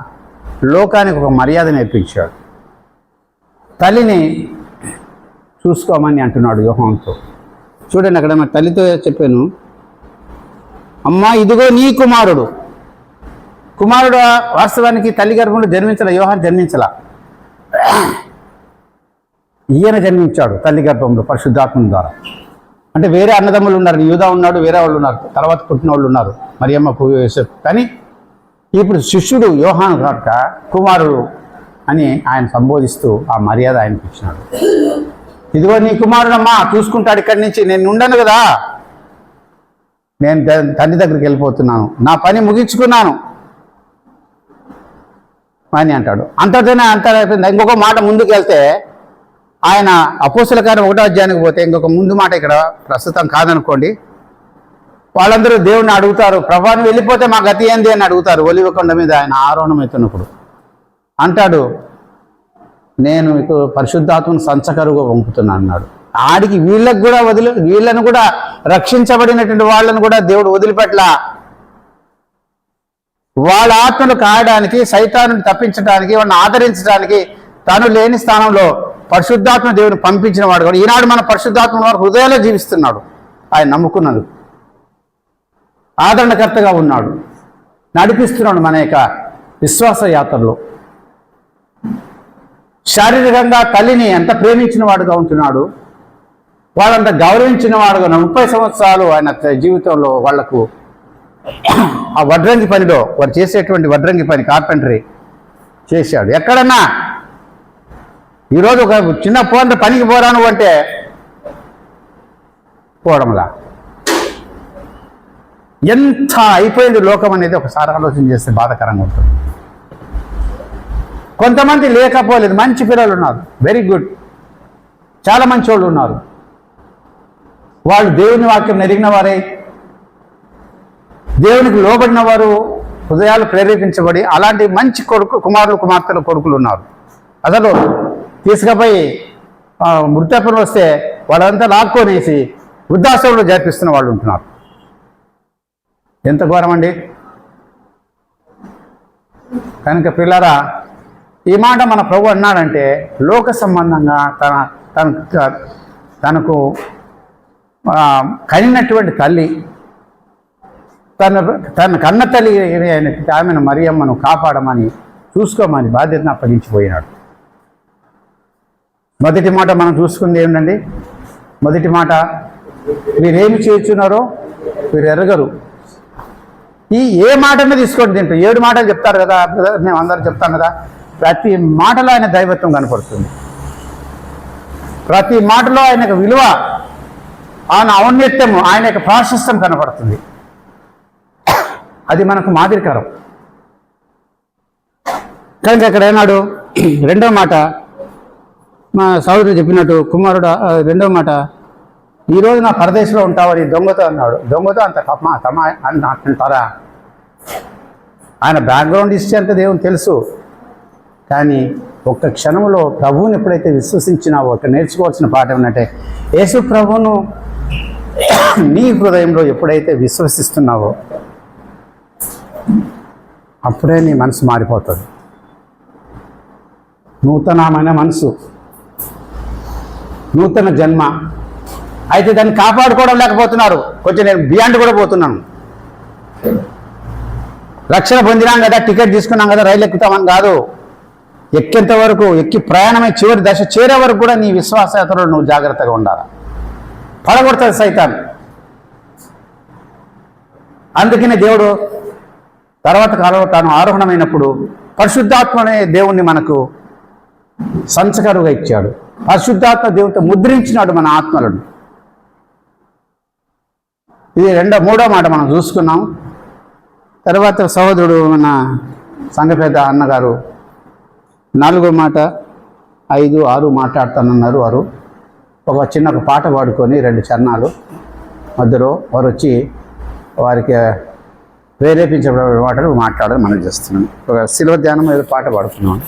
లోకానికి ఒక మర్యాద నేర్పించాడు. తల్లిని చూసుకోమని అంటున్నాడు యోహానుతో. చూడండి, అక్కడ మా తల్లితో చెప్పాను, అమ్మా ఇదిగో నీ కుమారుడు. కుమారుడు వాస్తవానికి తల్లి గర్భంలో జన్మించాల, యోహాను జన్మించాల, ఈయన జన్మించాడు తల్లి గర్భంలో పరిశుద్ధాత్మ ద్వారా. అంటే వేరే అన్నదమ్ములు ఉన్నారు, యూదా ఉన్నాడు, వేరే వాళ్ళు ఉన్నారు, తర్వాత పుట్టిన వాళ్ళు ఉన్నారు, మరియమ్మ, యోసేపు. కానీ ఇప్పుడు శిష్యుడు యోహాను కాక కుమారుడు అని ఆయన సంబోధిస్తూ ఆ మర్యాద ఆయనకి ఇచ్చినాడు. ఇదిగో నీ కుమారుడమ్మా, చూసుకుంటాడు ఇక్కడి నుంచి, నేను ఉండను కదా, నేను తండ్రి దగ్గరికి వెళ్ళిపోతున్నాను, నా పని ముగించుకున్నాను అని అంటాడు. అంతటనే అయిపోయింది. ఇంకొక మాట ముందుకు వెళ్తే, ఆయన అపోస్తుల కార్యం 1వ అధ్యాయానికి పోతే ఇంకొక ముందు మాట ఇక్కడ ప్రస్తుతం కాదనుకోండి, వాళ్ళందరూ దేవుణ్ణి అడుగుతారు, ప్రభా నువ్వు వెళ్ళిపోతే మా గతి ఏంది అని అడుగుతారు. ఒలివ కొండ మీద ఆయన ఆరోహణమవుతున్నప్పుడు అంటాడు, నేను మీకు పరిశుద్ధాత్మను సంచకరుగా పంపుతున్నాను అన్నాడు. ఆడికి వీళ్ళకు కూడా వీళ్ళను కూడా రక్షించబడినటువంటి వాళ్ళను కూడా దేవుడు వదిలిపెట్ల. వాళ్ళ ఆత్మను కాయడానికి, సైతానుని తప్పించడానికి, వాళ్ళని ఆదరించడానికి తాను లేని స్థానంలో పరిశుద్ధాత్మ దేవుని పంపించిన వాడు కూడా ఈనాడు మన పరిశుద్ధాత్మ వారు హృదయాల్లో జీవిస్తున్నాడు. ఆయన నమ్ముకున్నాడు, ఆదరణకర్తగా ఉన్నాడు, నడిపిస్తున్నాడు మన యొక్క విశ్వాస యాత్రలో. శారీరకంగా తల్లిని ఎంత ప్రేమించిన వాడుగా ఉంటున్నాడు, వాళ్ళంత గౌరవించిన వాడుగా 30 సంవత్సరాలు ఆయన జీవితంలో వాళ్లకు ఆ వడ్రంగి పనిలో వాడు చేసేటువంటి వడ్రంగి పని కార్పెంటరీ చేశాడు. ఎక్కడన్నా ఈరోజు ఒక చిన్న పోండ్ర పనికి పోరాను అంటే పోవడంలా ఎంత అయిపోయింది లోకం అనేది ఒకసారి ఆలోచన చేస్తే బాధాకరంగా ఉంటుంది. కొంతమంది లేకపోలేదు, మంచి పిల్లలు ఉన్నారు, వెరీ గుడ్, చాలా మంచి వాళ్ళు ఉన్నారు. వాళ్ళు దేవుని వాక్యం నెరిగిన వారే, దేవునికి లోబడిన వారు, హృదయాలు ప్రేరేపించబడి అలాంటి మంచి కుమారులు కుమార్తెల కొడుకులు ఉన్నారు. అసలు తీసుకుపోయి వృద్ధాప్యం వస్తే వాళ్ళంతా లాక్కొనేసి వృద్ధాశ్రమంలో జరిపిస్తున్న వాళ్ళు ఉంటున్నారు. ఎంత ఘోరం అండి. కనుక పిల్లరా, ఈ మాట మన ప్రభు అన్నాడంటే లోక సంబంధంగా తనకు కనినటువంటి తల్లి, తన కన్న తల్లి ఆమెను మరియమ్మను కాపాడమని, చూసుకోమని బాధ్యతను అప్పగించిపోయినాడు. మొదటి మాట మనం చూసుకుంది ఏమిటండి? మొదటి మాట, వీరేమి చేస్తున్నారో వీరు ఎరగరు. ఏ మాటనే తీసుకోండి, దీంట్లో 7 మాటలు చెప్తారు కదా, మేము అందరం చెప్తాం కదా. ప్రతి మాటలో ఆయన దైవత్వం కనపడుతుంది. ప్రతి మాటలో ఆయనకు విలువ, ఆయన ఔన్నత్యము, ఆయన యొక్క ప్రాశస్త్యం కనపడుతుంది. అది మనకు మాదిరికరం. కనుక ఇక్కడ ఏనాడు రెండవ మాట మా సోదరుడు చెప్పినట్టు కుమారుడు, రెండవ మాట, ఈరోజు నా పరదేశంలో ఉంటావని దొంగతో అన్నాడు. దొంగతో అంత అంటారా? ఆయన బ్యాక్గ్రౌండ్ హిస్టరీ అంతా దేవుని తెలుసు. కానీ ఒక్క క్షణంలో ప్రభువుని ఎప్పుడైతే విశ్వసించినావో, ఒక నేర్చుకోవాల్సిన పాఠం ఏంటంటే, యేసు ప్రభువును నీ హృదయంలో ఎప్పుడైతే విశ్వసిస్తున్నావో అప్పుడే నీ మనసు మారిపోతుంది. నూతనమైన మనసు, నూతన జన్మ. అయితే దాన్ని కాపాడుకోవడం లేకపోతున్నారు. కొంచెం నేను బియాండ్ కూడా పోతున్నాను. రక్షణ పొందినాం కదా, టికెట్ తీసుకున్నాం కదా, రైలు ఎక్కుతామని కాదు. ఎక్కేంత వరకు, ఎక్కి ప్రయాణమై చివరి దశ చేరే వరకు కూడా నీ విశ్వాసయాత్రలో నువ్వు జాగ్రత్తగా ఉండాలి. పడగొడుతుంది సైతాన్. అందుకనే దేవుడు తర్వాత కాలంలో తాను ఆరోహణమైనప్పుడు పరిశుద్ధాత్మ అనే దేవుణ్ణి మనకు సంచకరుగా ఇచ్చాడు. పరిశుద్ధాత్మ దేవునితో ముద్రించినాడు మన ఆత్మలను. ఇది మూడో మాట మనం చూసుకున్నాం. తర్వాత సహోదరుడు మన సంఘపేద అన్నగారు 4వ మాట 5, 6 మాట్లాడుతానన్నారు. వారు ఒక పాట పాడుకొని 2 చరణాలు మధ్యలో వారు వచ్చి వారికి ప్రేరేపించబడిన మాటలు మాట్లాడాలని మనం చేస్తున్నాం. ఒక శిలువ ధ్యానం ఏదో పాట పాడుతున్నాం.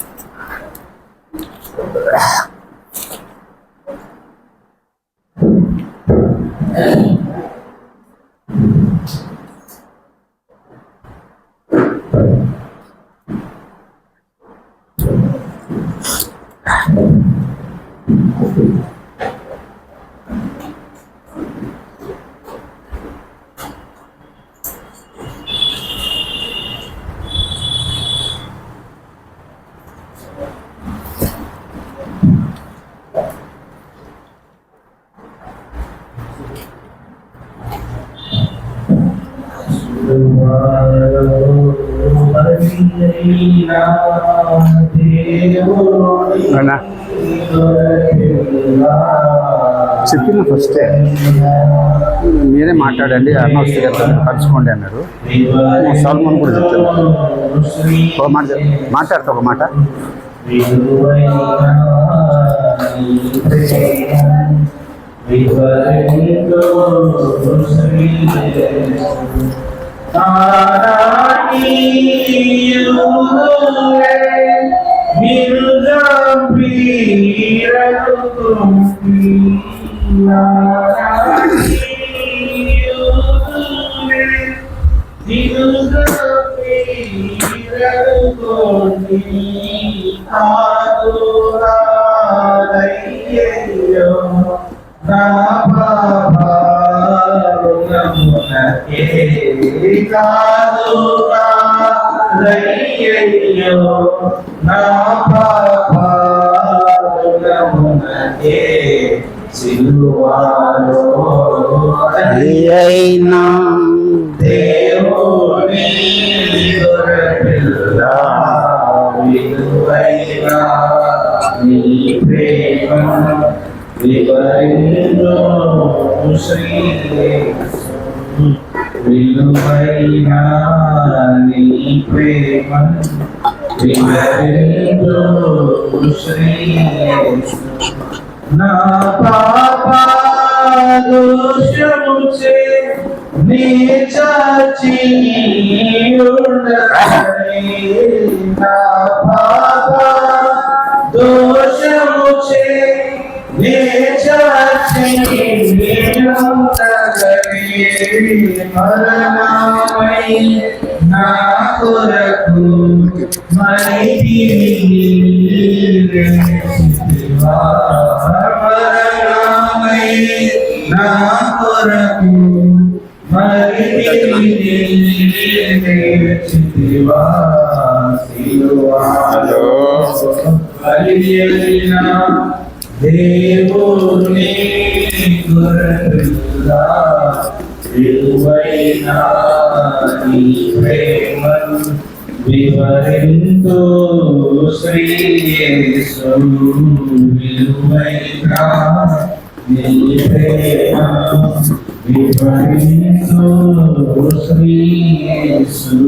చెప్పిన ఫస్టే మీరే మాట్లాడండి, అన్నవస్తు కలుసుకోండి అన్నారు. సల్మాన్ కూడా చెప్తాను. ఒక మాట మాట్లాడతా, ఒక మాట. దేవుని వివరిందో శ్రీయేసు విలువైన నీ ప్రేమను వివరిందో శ్రీయేసు నా పాప దోషముచే నీ చాచి ఉండని నా పాప దోషముచే నీ చాచి ఉండని మరణమై నా కొరకు మరణమై నా కొరకు మరిచితివా సిలువలో బలియైన దేవుని గొర్రెపిల్ల విలువైన నీ ప్రేమను వివరింతు శ్రీయేసు విలువైన నీ ప్రేమను వివరింతు శ్రీయేసు.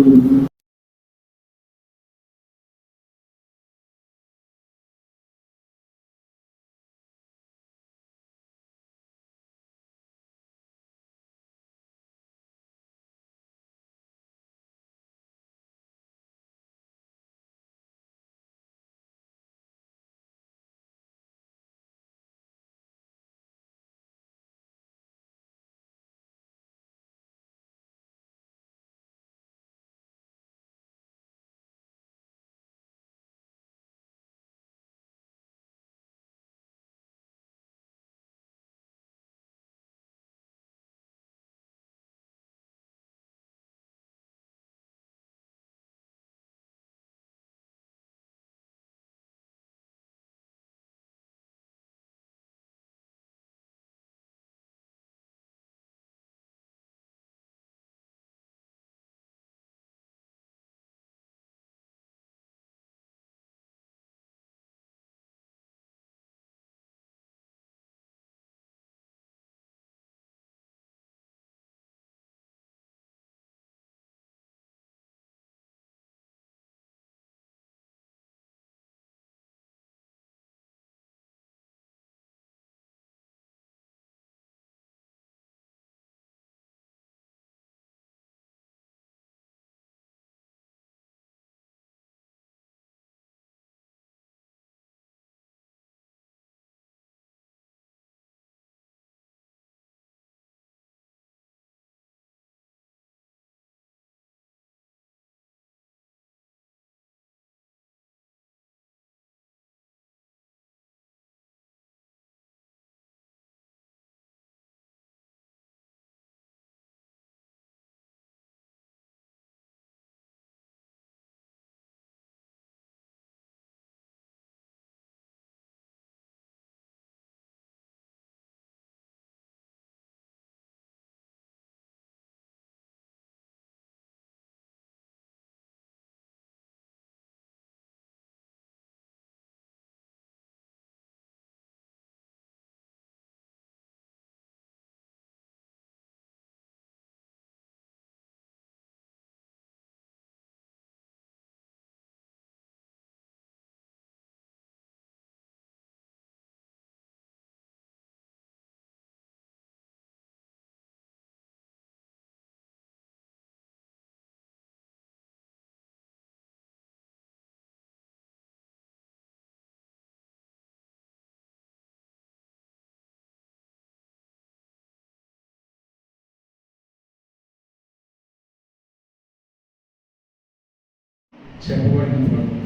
చెప్పబడినటువంటి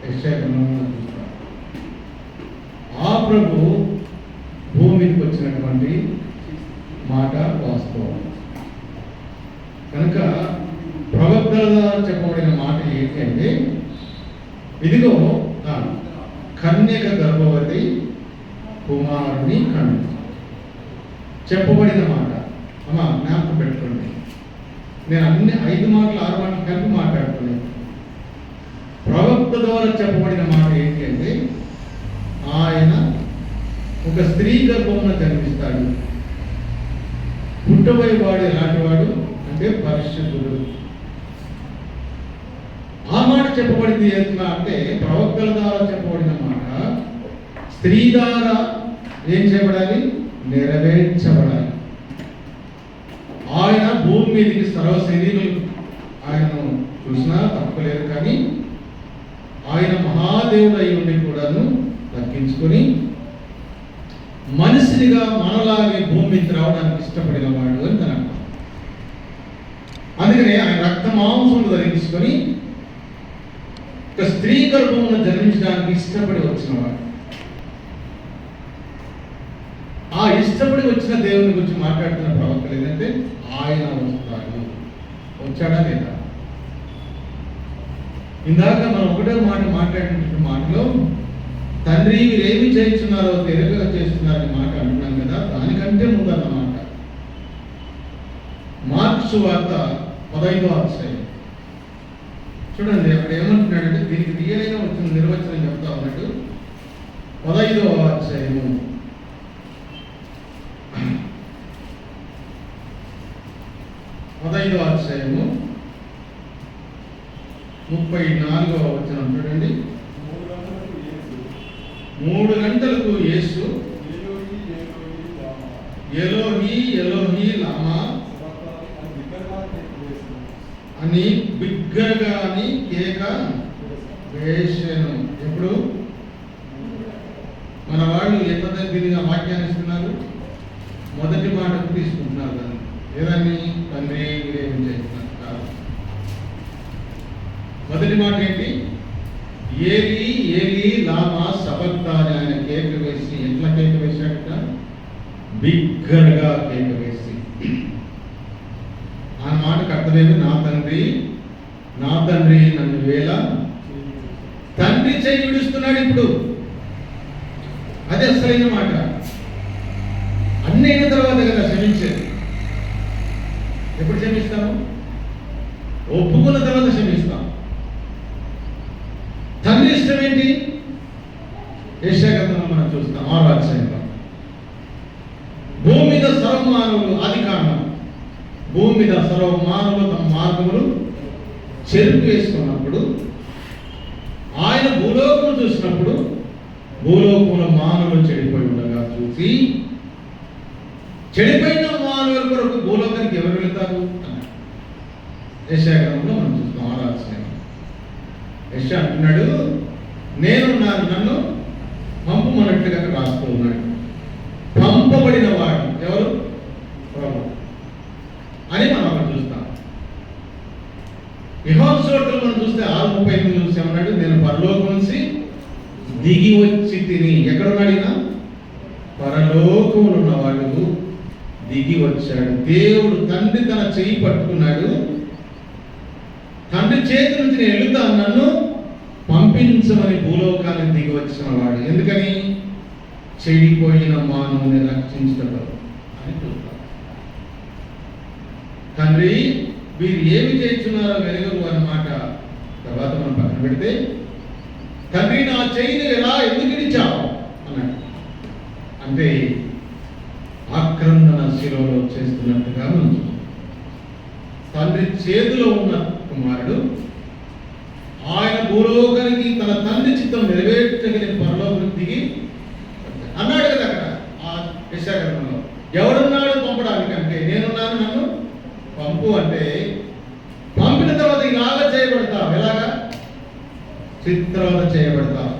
యెషయా గ్రంథంలో చూస్తాం. ఆ ప్రభు భూమి మీదకి వచ్చినటువంటి మాట వాస్తవం కనుక ప్రవక్తలుగా చెప్పబడిన మాట ఏంటి అంటే, ఇదిగో కన్యక గర్భవతి కుమారుని కన్ను చెప్పబడిన మాట. అమ్మ జ్ఞాపకం పెట్టుకోండి, నేను అన్ని 5 మాటలు 6 మాటలు కలిపి మాట్లాడుతున్నాను. ప్రవక్త ద్వారా చెప్పబడిన మాట ఏంటి అంటే, ఆయన ఒక స్త్రీ గర్భమున జన్మిస్తాడు. పుట్టబోయేవాడు ఎలాంటి వాడు అంటే పరిశుద్ధుడు. ఆ మాట చెప్పబడింది ఎట్లా అంటే ప్రవక్తల ద్వారా చెప్పబడిన మాట స్త్రీ ద్వారా ఏం చేయబడాలి? నెరవేర్చబడాలి. ఆయన భూమి మీదకి సర్వశరీరులు ఆయనను చూసినా తప్పలేదు, కానీ ఆయన మహాదేవుడు అయి ఉండి కూడాను తగ్గించుకొని మనిషిగా మనలాగే భూమి మీదకి రావడానికి ఇష్టపడిన వాడు అని తన అర్థం. అందుకనే ఆయన రక్త మాంసములు ధరించుకొని ఒక స్త్రీ గర్భమును జన్మించడానికి ఇష్టపడి వచ్చినవాడు. ఆ ఇష్టపడి వచ్చిన దేవుని గురించి మాట్లాడుతున్న ప్రవక్తలు ఏంటంటే ఆయన వస్తాడు. వచ్చాడా లేదా? ఇందాక మనం ఒకటే మాట మాట్లాడినటువంటి మాటలో తండ్రి వీరేమి చేస్తున్నారో తెలియగా చేస్తున్నారని మాట అంటున్నాం కదా, దానికంటే ముందన్నమాట మార్కు సువార్త 15వ అధ్యాయం చూడండి. అక్కడ ఏమంటున్నాడంటే దీనికి రియల్గా వచ్చిన నిర్వచనం చెప్తా ఉన్నట్టు 15వ అధ్యాయము 34వ వచనం చూడండి. 3 గంటలకు యేసు ఎలోహి ఎలోహి లామా అని బిగ్గరగా అని కేక వేసెను. ఎప్పుడు? మన వాళ్ళు ఎంత దీనిగా వాక్యాన్ని ఇస్తున్నారు? మొదటి మాటకు తీసుకుంటున్నారు దాన్ని. ఏదాన్ని? తండ్రి వీరేమి చేస్తున్నారు కాదు. మొదటి మాట ఏంటి? ఏలి ఏలి లామా సబక్తాని ఆయన కేక వేసి ఎట్లా కేక వేశాడట? బిగ్గరగా కేక వేసి. ఆ మాటకు అర్థమేమి? నా తండ్రి నన్ను వేళ తండ్రి చేయి విడుస్తున్నాడు. ఇప్పుడు అదే అసలైన మాట. అన్ని అయిన తర్వాత కదా క్షమించేది. ఎప్పుడు క్షమిస్తాము? ఒప్పుకున్న తర్వాత క్షమిస్తాం. తండ్రి ఇష్టం ఏంటి? యెషయా గ్రంథంలో మనం చూస్తాం 6వ అధ్యాయంలో భూమి మీద సర్వమానవులు ఆదికాండం భూమి మీద సర్వమానవులు తమ మార్గములు చెరుపు వేసుకున్నప్పుడు ఆయన భూలోకము చూసినప్పుడు భూలోకంలో మానవులు చెడిపోయి ఉండగా చూసి చెడిపోయిన మానవుల కొరకు భూలోకానికి ఎవరు వెళ్తారు అన్నాడు. యెషయా గ్రంథంలో మనం చూస్తాం 6వ అధ్యాయం. యెషయా అంటున్నాడు, నన్ను పంపమన్నట్లుగా రాస్తూ ఉన్నాడు. పంపబడిన వాడు ఎవరు? ప్రభు అని మనం అక్కడ చూస్తాం. యోహాను సువార్తలో మనం చూస్తే 6:38 చూసామన్నాడు, నేను పరలోకం నుంచి దిగి వచ్చి తిని. ఎక్కడున్నాడు ఈయన? పరలోకములు ఉన్నవాడు దిగి వచ్చాడు. దేవుడు తండ్రి తన చెయ్యి పట్టుకున్నాడు. తండ్రి చేతి నుంచి నేను వెళుతాను, నన్ను పంపించమని భూలోకాన్ని దిగి వచ్చిన వాడు. ఎందుకని? చెడిపోయిన మానవుని రక్షించడం అని చూస్తాం. తండ్రి వీరు ఏమి చేస్తున్నారో వెలుగు అన్నమాట తర్వాత మనం పక్కన పెడితే, తండ్రి నా చెయ్యిని ఎలా ఎందుకు ఇచ్చావు అన్నాడు. అంటే ఆక్రందన శిలలో చేస్తున్నట్టుగా మనం చూస్తాం. తండ్రి చేతిలో ఉన్న కుమారుడు ఆయన భూలోకానికి తన తండ్రి చిత్తం నెరవేర్చగలిగిన పరలోకం దిగి అన్నాడు కదా అక్కడ ఆ యెషయా గ్రంథంలో. ఎవరున్నాడు పంపడానికి అంటే నేనున్నాను, నన్ను పంపు అంటే పంపిన తర్వాత ఇలాగా చేయబడతావు. ఎలాగా? చిత్రవద చేయబడతావు.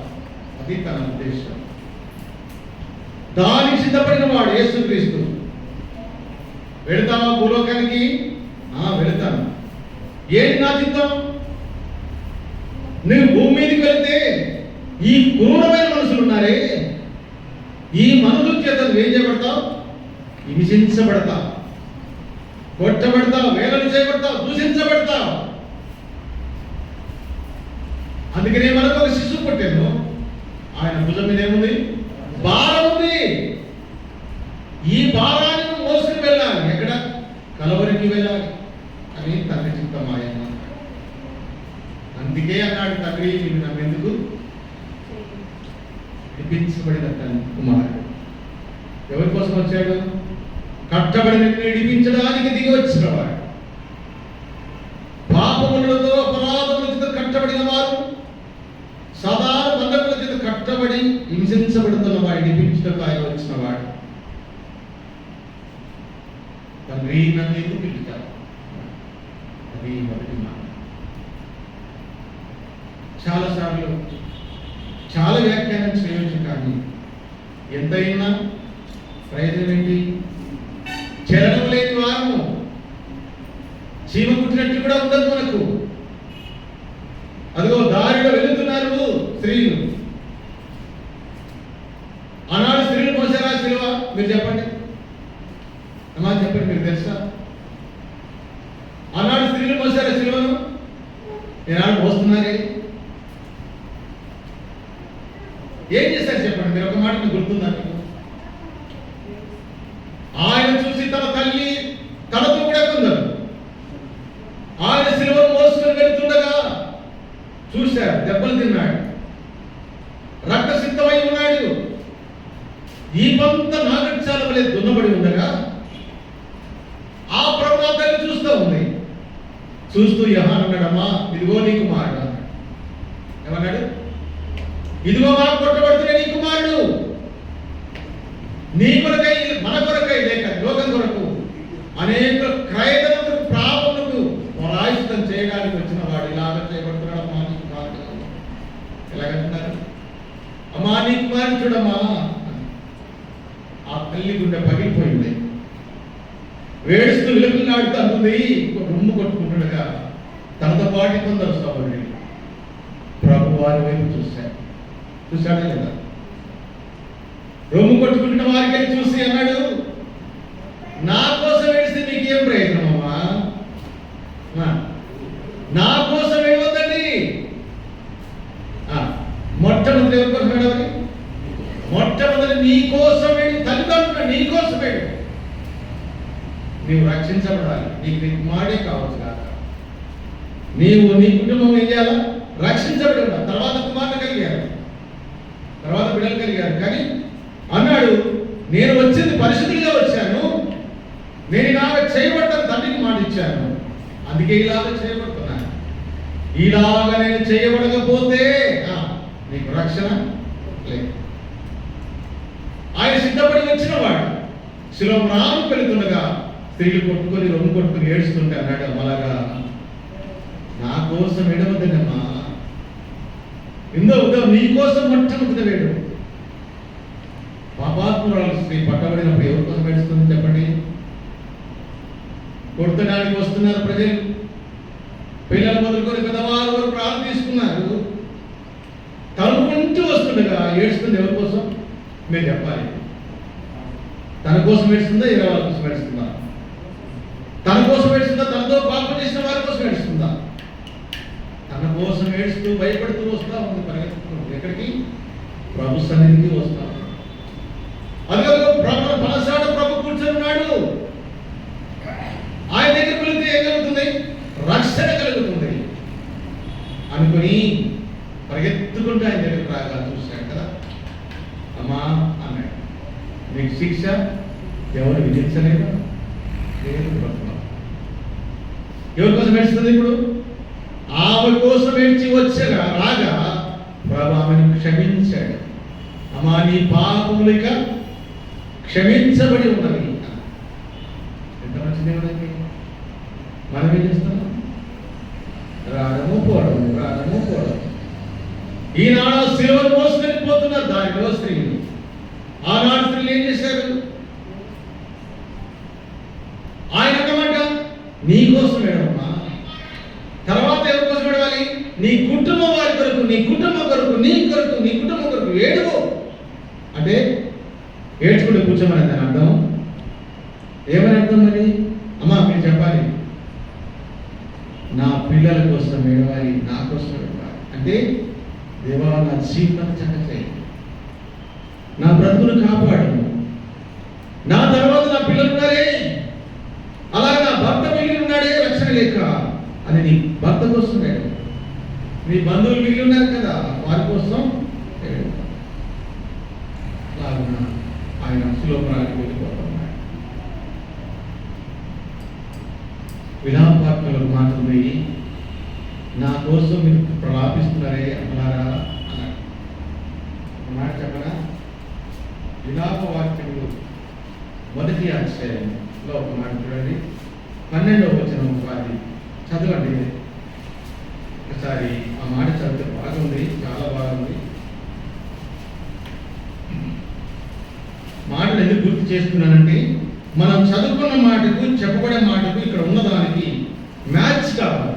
అది తన ఉద్దేశం. దానికి సిద్ధపడిన వాడు యేసుక్రీస్తు. వెళతావా భూలోకానికి? వెళతాను. ఏంటి నా చిత్తం? నువ్వు భూమి మీదకి వెళ్తే ఈ క్రూరమైన మనుషులు ఉన్నారే, ఈ మనుషుల చేత ఏం చేయబడతావు? హింసించబడతావు, కొట్టబడతావు, వేలను చేయబడతావు, దూషించబడతావు. అందుకనే మనకు ఒక శిశువు పుట్టాను. ఆయన భుజం మీద ఏముంది? భారం ఉంది. ఈ భారాన్ని నువ్వు మోసుకుని వెళ్ళాలి. ఎక్కడ? కలవరికి వెళ్ళాలి అని తండ్రి చిత్తం ఆయన. అందుకే అన్నాడు, తండ్రి నీవు నన్నెందుకు విడిపించబడిన కుమారుడు. ఎవరి కోసం వచ్చాడు? కట్టబడిన విడిపించడానికి దిగి వచ్చిన వాడు. పాపములతో అపరాధముల చేత కట్టబడిన వారు, సాధారణ బంధముల చేత కట్టబడి హింసించబడుతున్న వాడు విడిపించడానికి ఆయన వచ్చిన వాడు. తండ్రి నన్ను ఎందుకు పిలుస్తారు? అది మొదటి మాట. చాలాసార్లు చాలా వ్యాఖ్యానం చేయవచ్చు, కానీ ఎంతైనా ప్రయత్నం ఏంటి? చలనం లేని వారము, చీమ పుట్టినట్టు కూడా ఉండదు మనకు. అదిగో దారిలో వెళుతున్నారు స్త్రీలు. ఆనాడు స్త్రీలు మోసారా సిలువ? మీరు చెప్పండి అమ్మా, చెప్పండి, మీరు తెలుసా? ఆనాడు స్త్రీలు మోసారా సిలువను? ఈనాడు మోస్తున్నారే. ఏం చేశారు చెప్పండి? మీరు ఒక మాట మీకు గుర్తుందా? మీకు ఆయన చూసి తన తల్లి తనతో కూడా కొందరు ఆయన సిలువను మోసుకొని వెళ్తుండగా చూశారు. దెబ్బలు తిన్నాడు, రక్తసిద్ధమై ఉన్నాడు, ఈ పంత నాగక్షాల వలె దున్నబడి ఉండగా ఆ ప్రభు తల్లి చూస్తూ ఉంది. చూస్తూ యోహాను అన్నాడమ్మా, ఇదిగో నీ కుమారుడు అన్నాడు. ఏమన్నాడు? ఇదిగో మా కొట్టబడుతున్న నీ కుమారుడు, నీ కొరకై, మన కొరకై లేక లోకం కొరకు అనేక క్రయదలకు పాపములకు ప్రాయశ్చిత్తం చేయడానికి వచ్చిన వాడు ఇలాగ చేయబడుతున్నాడు. అమ్మా నీ కుమారుడు. ఎలాగంటున్నారు? అమ్మా నీ కుమారుడు చూడమ్మా. ఆ తల్లి గుండె పగిలిపోయింది. వేడుస్తూ విలపిల్లాడుతూ అంటుంది. రొమ్ము కొట్టుకుంటుండగా తనతో పాటు కొందరు సహోదరులు ప్రభు వారి వైపు చూశాడా లేదా? రొమ్ము కొట్టుకుంటున్న వారికి చూసి అన్నాడు, నా కోసం ఏడిస్తే నీకేం ప్రయోజనం అమ్మా? నా కోసం ఏమవుతండి? మొట్టమొదటి ఎవరి కోసం ఏడవని? మొట్టమొదటి నీ కోసం ఏడు. తల్లిదండ్రులు నీ కోసం ఏడు. నీవు రక్షించబడాలి. నీకు మాడే కావచ్చు కాక, నీవు నీ కుటుంబం ఏం చేయాలా? రక్షించబడి ఉండాలి. తర్వాత కుమార్తె కలిగారు, తర్వాత బిడ్డలు కలిగారు. కానీ అన్నాడు, నేను వచ్చింది పరిశుద్ధిగా వచ్చాను, నేను ఇలాగ చేయబడ్డాను, తండ్రికి మాట ఇచ్చాను, అందుకే ఇలాగ చేయబడుతున్నాను. ఇలాగ నేను చేయబడకపోతే నీకు రక్షణ లేదు. ఆయన సిద్ధపడి వచ్చిన వాడు శిలో రాము పెడుతుండగా స్త్రీలు కొట్టుకొని రొమ్ము కొట్టుకుని ఏడుస్తుంటే అన్నాడు, అలాగా నా కోసం ఏడవద్దమ్మా, ఇందో నీ కోసం మొట్టమొదటి వేడు. పాపాత్మురాలు స్త్రీ పట్టబడినప్పుడు ఎవరి కోసం ఏడుస్తుంది చెప్పండి? కొట్టడానికి వస్తున్నారు ప్రజలు, పిల్లలు మొదలుకొని పెద్దవారు వరకు ప్రార్థన తీసుకున్నారు. తలుపుకుంటూ వస్తుండగా ఏడుస్తుంది ఎవరి కోసం? మీరు చెప్పాలి. తన కోసం ఏడుస్తుందా? ఇరవై వాళ్ళ కోసం ఏడుస్తుందా? తన కోసం ఏడుస్తుందా? తనతో పాపం చేసిన వారి కోసం ఏడుస్తుందా? తన కోసం ఏడుస్తూ భయపడుతూ వస్తా ఉంది, పరిగెత్తుకుంటూ. ఎక్కడికి? ప్రభు సన్నిధికి వస్తా. అదే ప్రభు పలసాడ ప్రభు కూర్చొని ఉన్నాడు. ఆయన దగ్గరికి వెళితే ఏం కలుగుతుంది? రక్షణ కలుగుతుంది అనుకుని పరిగెత్తుకుంటూ ఆయన దగ్గరికి రాగా చూశాడు కదా. అమ్మా అన్నాడు, నీకు శిక్ష ఎవరు విధించలేదు. ఎవరి కోసం ఏడుస్తుంది ఇప్పుడు? ఆమె కోసం ఏడ్చి వచ్చగా రాగా ప్రభు ఆమెను క్షమించాడు. అమ్మా నీ పాపములు ఇక క్షమించబడి ఉన్నవి. ఎంత మంచి దేవుడికి. మనం ఏం చేస్తున్నాం? రావడము పోవడము, రావడము పోవడం. ఈనాడు సిలువను మోసుకొని పోతున్నారు దారిలో స్త్రీలు. ఆనాడు స్త్రీలు ఏం చేశారు? ఆయన అన్నమాట, నీ కోసం ఏడవమ్మా. తర్వాత ఎవరి కోసం ఏడవాలి? నీ కుటుంబం వారి కొరకు, నీ కుటుంబం కొరకు, నీ కొరకు, నీ కుటుంబం కొరకు ఏడువు అంటే ఏడ్చుకుంటే కూర్చోమని దాని అర్థం. ఏమని అర్థం మరి? అమ్మా మీరు చెప్పాలి, నా పిల్లల కోసం ఏడవాలి, నా కోసం ఏడవాలి అంటే దేవా నా జీవితం చక్కచేయి, నా బ్రతుకును కాపాడు, నా తర్వాత నా పిల్లలు ఉన్నారే, అలాగే నా భర్త మిగిలి ఉన్నాడే రక్షణ లేక అని నీ భర్త కోసం ఏడు, నీ బంధువులు మిగిలి ఉన్నారు కదా వారి కోసం ఏడు. ఆయన ఆయన సులోభానికి వెళ్ళిపోతున్నాడు. విలాపాత్మలో మాట ఉంది, నా కోసం మీరు ప్రలాపిస్తున్నారే అన్నారా అన్నాడు. ఒక మాట చెప్పనా, విలాప వాక్యములు 1వ అధ్యాయంలో ఒక మాట చూడండి, 12వ వచనం అది చదవండి ఒకసారి. ఆ మాట చదివితే బాగుంది, చాలా బాగుంది. మాటలు ఎందుకు గుర్తు చేస్తున్నానంటే, మనం చదువుకున్న మాటకు చెప్పబడే మాటకు ఇక్కడ ఉన్నదానికి మ్యాచ్ కావాలి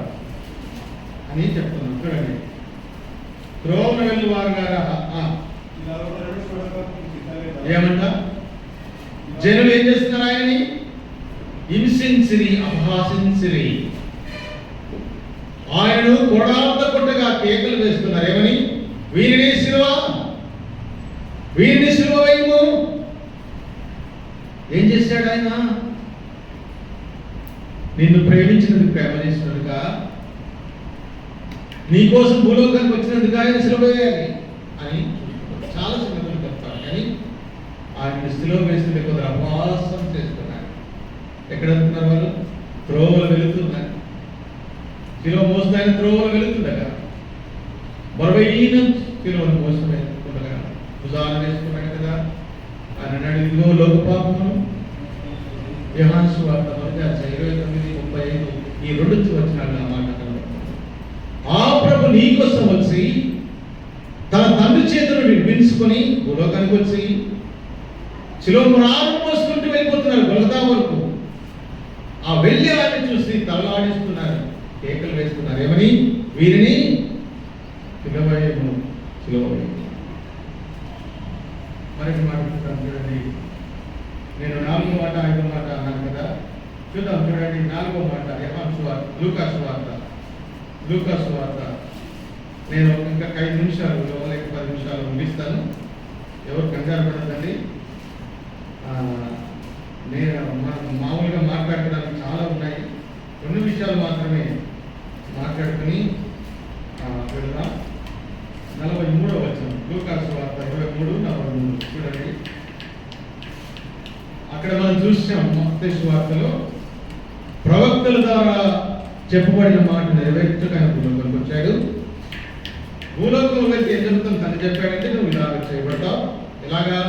అని చెప్తున్నాం. చూడండి, త్రోవన వెళ్ళి వారు గారా ఏమంట, జనులు ఏం చేస్తున్నారు? ఆయనని హింసించిరి, అపహాసించిరి, ఆయనను కొడాలతో కొట్టగా కేకలు వేస్తున్నారు. ఏమని? వీరిని సిలువ వేయము. ఏం చేశాడు ఆయన? నిన్ను ప్రేమించినందుకు, ప్రేమ చేసినందుగా, నీకోసం భూలోకానికి వచ్చినందుకు ఆయన సిలువ వేయాలి అని చాలా సంగతులు చెప్తారు. కానీ ఆయన సిలువ వేస్తుంటే కొందరు అపహాసం చేస్తున్నారు. ఎక్కడ వెళ్తున్నారు వాళ్ళు? త్రోవలు వెళుతున్నారు. సిలువ మోస్తూ ఆయన త్రోవలు వెళుతుండగా, బరువైన సిలువను మోసం వేస్తుండగా భుజాలు వేసుకున్నాడు కదా. ఆయన అన్నాడు, ఇదిగో లోక పాపమును. యోహాను సువార్త 29:35 ఈ 2 వచనాలు ఆ మాట కనబడుతుంది. ఆ ప్రభు నీ కోసం వచ్చి తన తండ్రి చేతులను విడిపించుకొని భూలోకానికి వచ్చి శిలువను మోసుకుంటూ వెళ్ళిపోతున్నారు గొల్గొతా వరకు. ఆ వెళ్ళి వారిని చూసి తలలాడిస్తున్నారు, కేకలు వేస్తున్నారు. ఏమని? వీరిని సిలువవేయము, సిలువవేయము. మరొక మాట చూడండి, నేను 4వ మాట 5వ మాట అన్నాను కదా. చూద్దాం, చూడండి 4వ మాట యోహాను సువార్త, లూకా సువార్త. నేను ఇంకా 5 నిమిషాలు లేక 10 నిమిషాలు ముగిస్తాను. ఎవరు కంగారు పడదండి. నేను మామూలుగా మాట్లాడడానికి చాలా ఉన్నాయి, కొన్ని విషయాలు మాత్రమే మాట్లాడుకుని వెళ్దాం. 43వ వచనం లూకా సువార్త 23:43 చూడండి. అక్కడ మనం చూసాం, మత్తయి సువార్తలో ప్రవక్తల ద్వారా చెప్పబడిన మాట నెరవేర్చక ఆయన భూలోకంలోకి వచ్చాడు. భూలోకంలో వెళ్తే ఏం జరుగుతుంది? తను చెప్పాడంటే నువ్వు ఇలాగ చేయబడతావు, ఇలాగా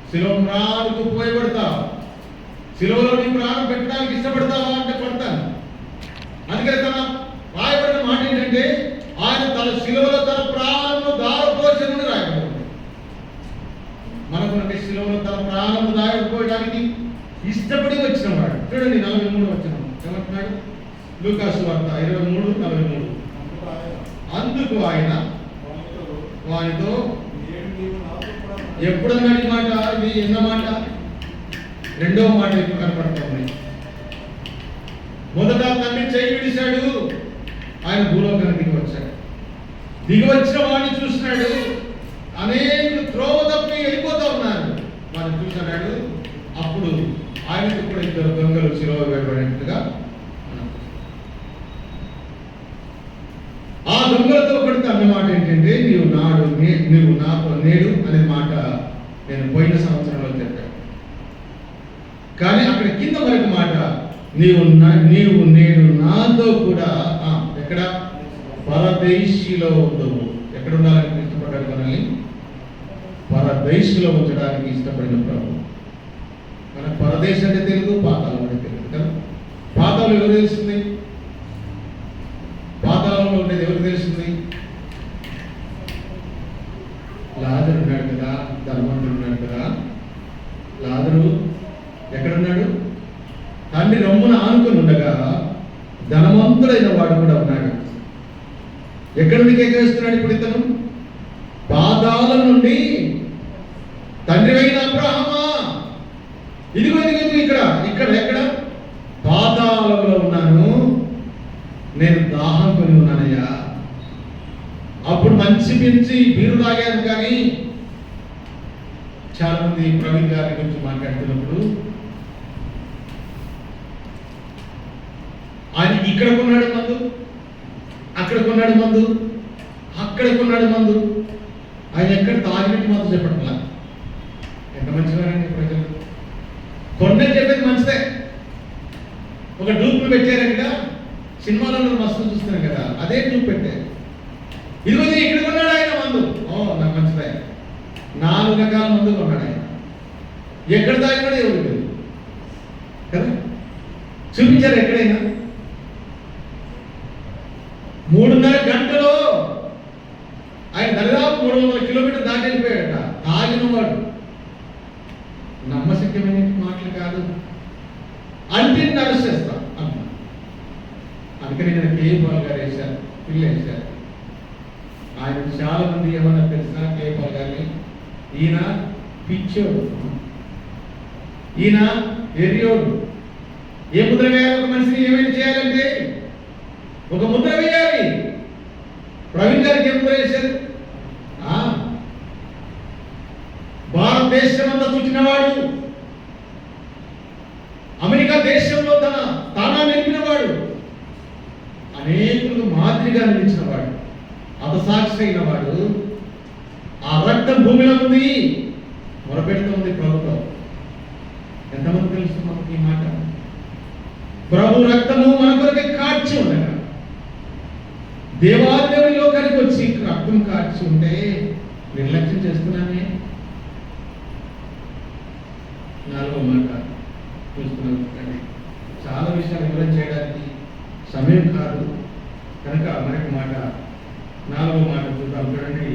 శిలువ ప్రాణకు పోయబడతావు, శిలువలో నీ ప్రాణం పెట్టడానికి ఇష్టపడతావా అంటే పడతాను. అందుకని తన రాయబడిన మాట ఏంటంటే, ఆయన తన శిలువలో తన ప్రాణము దారపోసనని రాయబడింది. మనకు శిలువలో తన ప్రాణము దారపోయడానికి ఇష్టపడి వచ్చిన వాడు. చూడండి 43 వచనం ఏమంటున్నాడు? లూకా సువార్త 23:43. అందుకు ఆయన వానితో ఎప్పుడన్నాడు ఈ మాట? ఇది ఎన్న మాట? 2వ మాట ఇప్పుడు కనపడుతుంది. మొదట తండ్రి చేయి విడిచాడు, ఆయన భూలోకానికి దిగి వచ్చాడు. దిగి వచ్చిన వాడిని చూసినాడు, అనేకులు త్రోవ తప్పి వెళ్ళిపోతా ఉన్నారు. వాడిని చూసినాడు. అప్పుడు ఆయనకు కూడా 2 దొంగలు శిలువ వేయబడినట్టుగా ఆ దొంగలతో ఒకటి అన్న మాట ఏంటంటే, నీవు నాకు నేడు అనే మాట నేను పోయిన సంవత్సరంలో చెప్పాను. కానీ అక్కడ కింద మరొక మాట, నీవు నేడు నాతో కూడా ఎక్కడ? పరదేశిలో ఉండవు. ఎక్కడ ఉండాలని ఇష్టపడ్డాడు మనల్ని? పరదేశిలో ఉంచడానికి ఇష్టపడిన ప్రభు. మనకు పరదేశ్ అంటే తెలుగు, పాతాళం అంటే తెలుగు కదా. పాతాళం ఎవరు తెలుస్తుంది? పాతాళంలో ఉండేది ఎవరు తెలుస్తుంది? లాజరు ఉన్నాడు కదా, ధర్మంతుడు ఉన్నాడు కదా. లాజరు ఎక్కడున్నాడు? తండ్రి రొమ్మున ఆనుకొని ఉండగా ధనవంతుడైన వాడు కూడా ఉన్నాడు. ఎక్కడి నుండి కేకేస్తున్నాడు ఇప్పుడు ఇతను? పాతాళం నుండి, తండ్రి అయిన అబ్రహామా, ఇదిగో ఇక్కడ ఎక్కడ? పాతాళంలో ఉన్నాను, నేను దాహం కొని ఉన్నానయ్యా. అప్పుడు మంచి పిలిచి బీరు తాగాను. కానీ చాలా మంది ప్రవీణ్ గారి గురించి మాట్లాడుతున్నప్పుడు ఆయన ఇక్కడ కొన్నాడు మందు, అక్కడ కొన్నాడు మందు, అక్కడ కొన్నాడు మందు. ఆయన ఎక్కడ తాగినట్టు మందు చెప్పట్లా. ఎంత మంచివారండి ప్రజలు. కొండని చెప్పేది మంచిదే. ఒక డూప్లు పెట్టారంట, సినిమాలలో మస్తు చూస్తున్నాం కదా, అదే డూప్ పెట్టారు. ఇదిగో ఇక్కడ కొన్నాడు ఆయన మందు, నాకు మంచిదే. 4 రకాల మందు కొన్నాడు ఆయన. ఎక్కడ తాగినాడు ఎవరు లేదు కదా. చూపించారు ఎక్కడైనా? 3.5 గంటలో ఆయన దాదాపు 300 కిలోమీటర్ దాటి వెళ్ళిపోయాడట. తాగినవాడు. నమ్మశక్యమైన మాటలు కాదు. అంటే నడుచేస్తా అన్న. అందుకని నేను కేపాల్ గారు వేశారు, పిల్లలు వేశారు. ఆయన చాలా మంది ఏమన్నా తెలిసిన కేపాల్ గారిని, ఈయన పిచ్చోడు, ఈయన ఎరియోడు. ఏ ముద్ర వేయాలి? ఒక మనిషిని ఏమైనా చేయాలంటే ఒక ముద్ర వేయాలి. ప్రవీణ్ గారికి ఏ ముద్ర వేశారు? భారతదేశం అంతా చుట్టినవాడు, అమెరికా దేశంలో తన స్థానాన్ని నిలిపినవాడు, అనేకులకు మాదిరిగా నిలిచినవాడు, హతసాక్షి అయిన వాడు. ఆ రక్తం భూమిలో ఉంది, మొరపెడుతుంది ప్రభుత్వం. ఎంతమంది తెలుసు మనకి ఈ మాట? ప్రభు రక్తము మన కొరకే కార్చి ఉండగా, దేవాదేవుని లోకానికి వచ్చి రక్తం కార్చి ఉంటే నిర్లక్ష్యం చేస్తున్నానే. 4వ మాట చూస్తున్నాం. చాలా విషయాలు వివరణ చేయడానికి సమయం కాదు కనుక మరొక మాట, 4వ మాట చూద్దాం. చూడండి,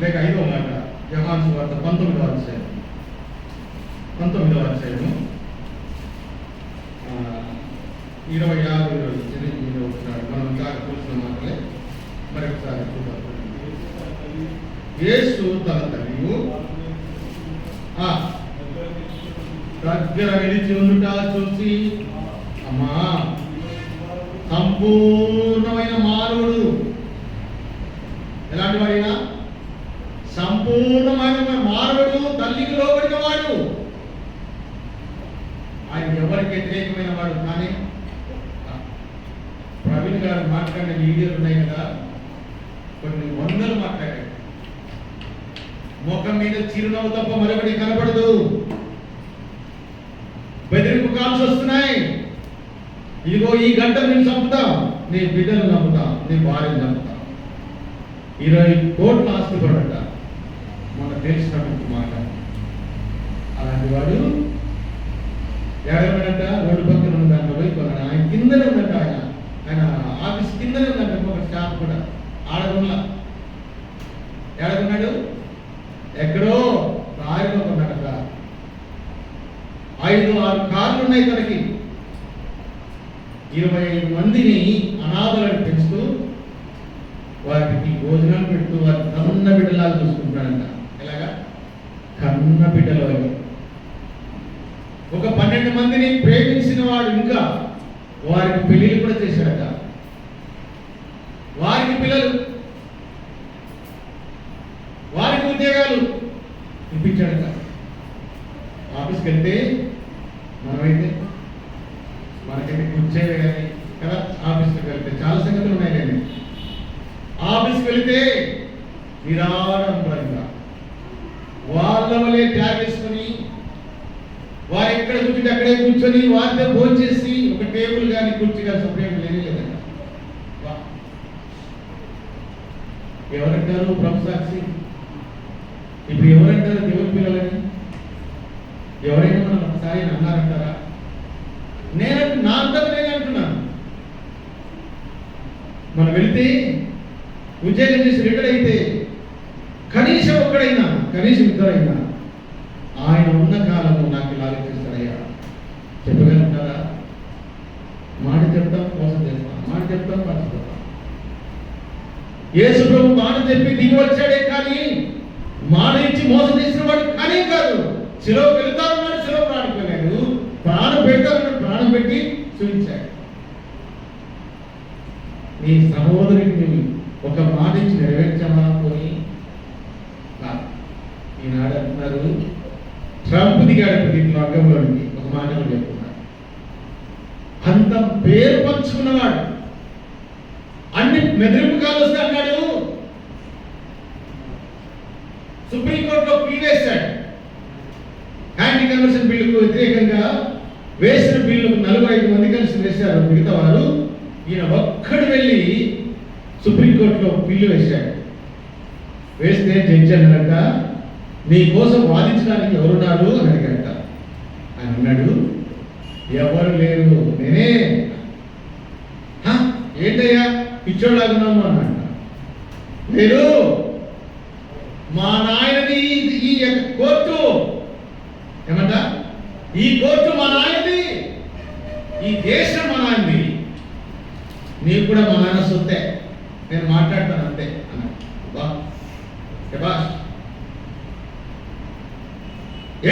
లేక 5వ మాట, యోహాను సువార్త 19వ అధ్యాయం 26, 26 మనం చాలా చూసిన మాటలే మరొకసారి చూద్దాం. యేసు తన తల్లియు దగ్గర నిలిచి ఉండుట చూసి, అమ్మా, సంపూర్ణమైన మానవుడు. ఎలాంటి వాడైనా సంపూర్ణమైన మానవుడు, తల్లికి లోబడిన వాడు. ఆయన ఎవరికి వ్యతిరేకమైన వాడు కానీ. ప్రవీణ్ గారు మాట్లాడిన వీడియోలు ఉన్నాయి కదా, కొన్ని వందలు మాట్లాడాడు. ముఖం మీద చిరునవ్వు తప్ప మరొకటి కనపడదు. బెదిరింపు కాల్స్ వస్తున్నాయి. ఇదిగో ఈ గంట నేను చంపుతాం, నీ బిడ్డలు నమ్ముతాం, నీ భార్యను నమ్ముతాం. 20 కోట్ల ఆస్తి పడట మనకు తెలిసినటువంటి మాట. అలాంటి వాడు ఎవరైనా రోడ్డు పక్కన ఉన్న దాంట్లో పోయి కొన్నాడు. ఆయన కిందనే ఉందంట, ఆయన ఆఫీస్ కిందనే ఉందంట. ఒక షాప్ కూడా ఆడకుండా ఎడకున్నాడు, ఎక్కడో దారిలో కొన్నాడట. 5-6 కార్లు ఉన్నాయి తనకి. 25 మందిని అనాథలను పెంచుతూ వారికి భోజనాలు పెడుతూ వారి కన్న బిడ్డలాగా చూసుకుంటాడంట. ఎలాగా? కన్న బిడ్డలు. ఒక 12 మందిని ప్రేమించిన వాడు ఇంకా వారికి పెళ్లిళ్ళు కూడా చేశాడట. వారికి పిల్లలు, వారికి ఉద్యోగాలు ఇప్పించాడట. ఆఫీస్కి వెళ్తే మనకైతే కూర్చేవే కానీ కదా. ఆఫీస్కి వెళ్తే చాలా సంగతులు ఉన్నాయి కానీ ఆఫీస్కి వెళితే నిరాడంబరంగా వాళ్ళ వల్లే ట్యాగ్ వేసుకొని వారు ఎక్కడ కూర్చుంటే అక్కడే కూర్చొని వారితో భోజనం చేసి ఒక టేబుల్ కానీ కుర్చీ కానీ సపరేట్ లేదంట. ఎవరంటారు ప్రభు సాక్షి? ఇప్పుడు ఎవరంటారు దేవుని పిల్లలని? ఎవరైనా మనం ఒకసారి అన్నారంటారా? నేనంటే నా అంతకు నేను అంటున్నాను. మనం వెళితే ఉద్యోగం చేసి రిటైర్ అయితే కనీసం ఒక్కడైనా, కనీసం ఇద్దరైనా ఆయన ఉన్న కాలము నాకు ఇలా చేస్తారయ్యా చెప్పగలుగుతారా? మాట చెప్తాం, మోసం చేస్తాం, మాట చెప్తాం, మర్చిపోతాం. యేసు ప్రభు మాట చెప్పి దిగి వచ్చాడే కానీ మాట ఇచ్చి మోసం చేసిన వాడు కానీ కాదు. శిలువ వెళ్తామన్నాడు, శిలువ ప్రాణిపోయాడు. ప్రాణం పెడతామన్నాడు, ప్రాణం పెట్టి చూపించాడు. నీ సహోదరుడిని ఒక మాట ఇచ్చి నెరవేర్చామా పోయి ఈనాడు అంటున్నారు ట్రంప్ దిగాడు దీంట్లో అగ్గంలోనికి. ఒక మాట చెప్తున్నారు, అంత పేరు పంచుకున్నవాడు. అన్ని మెదిరింపు కాలు వస్తే అన్నాడు బిల్ వేశాడు. యాంటీ కన్వర్షన్ బిల్లుకు వ్యతిరేకంగా వేసిన బిల్లుకు 45 మంది కలిసి వేశారు. మిగతా వారు ఈయన ఒక్కడు వెళ్ళి సుప్రీంకోర్టులో బిల్లు వేశాడు. వేస్తే జడ్జి అన్నారట, నీ కోసం వాదించడానికి ఎవరున్నారు అని అడిగారట. ఆయన అన్నాడు, ఎవరు లేరు, నేనే. ఏంటయ్యా పిచ్చోళ్ళగున్నాము అన్నాడు. లేదు, మా నాయనది ఈ కోర్టు, ఏమంట, ఈ కోర్టు మా నాయనది, ఈ దేశం మా నాయనది, నీకు కూడా మా నాన్న సొత్తే, నేను మాట్లాడతాను అంతే అన్నాడు.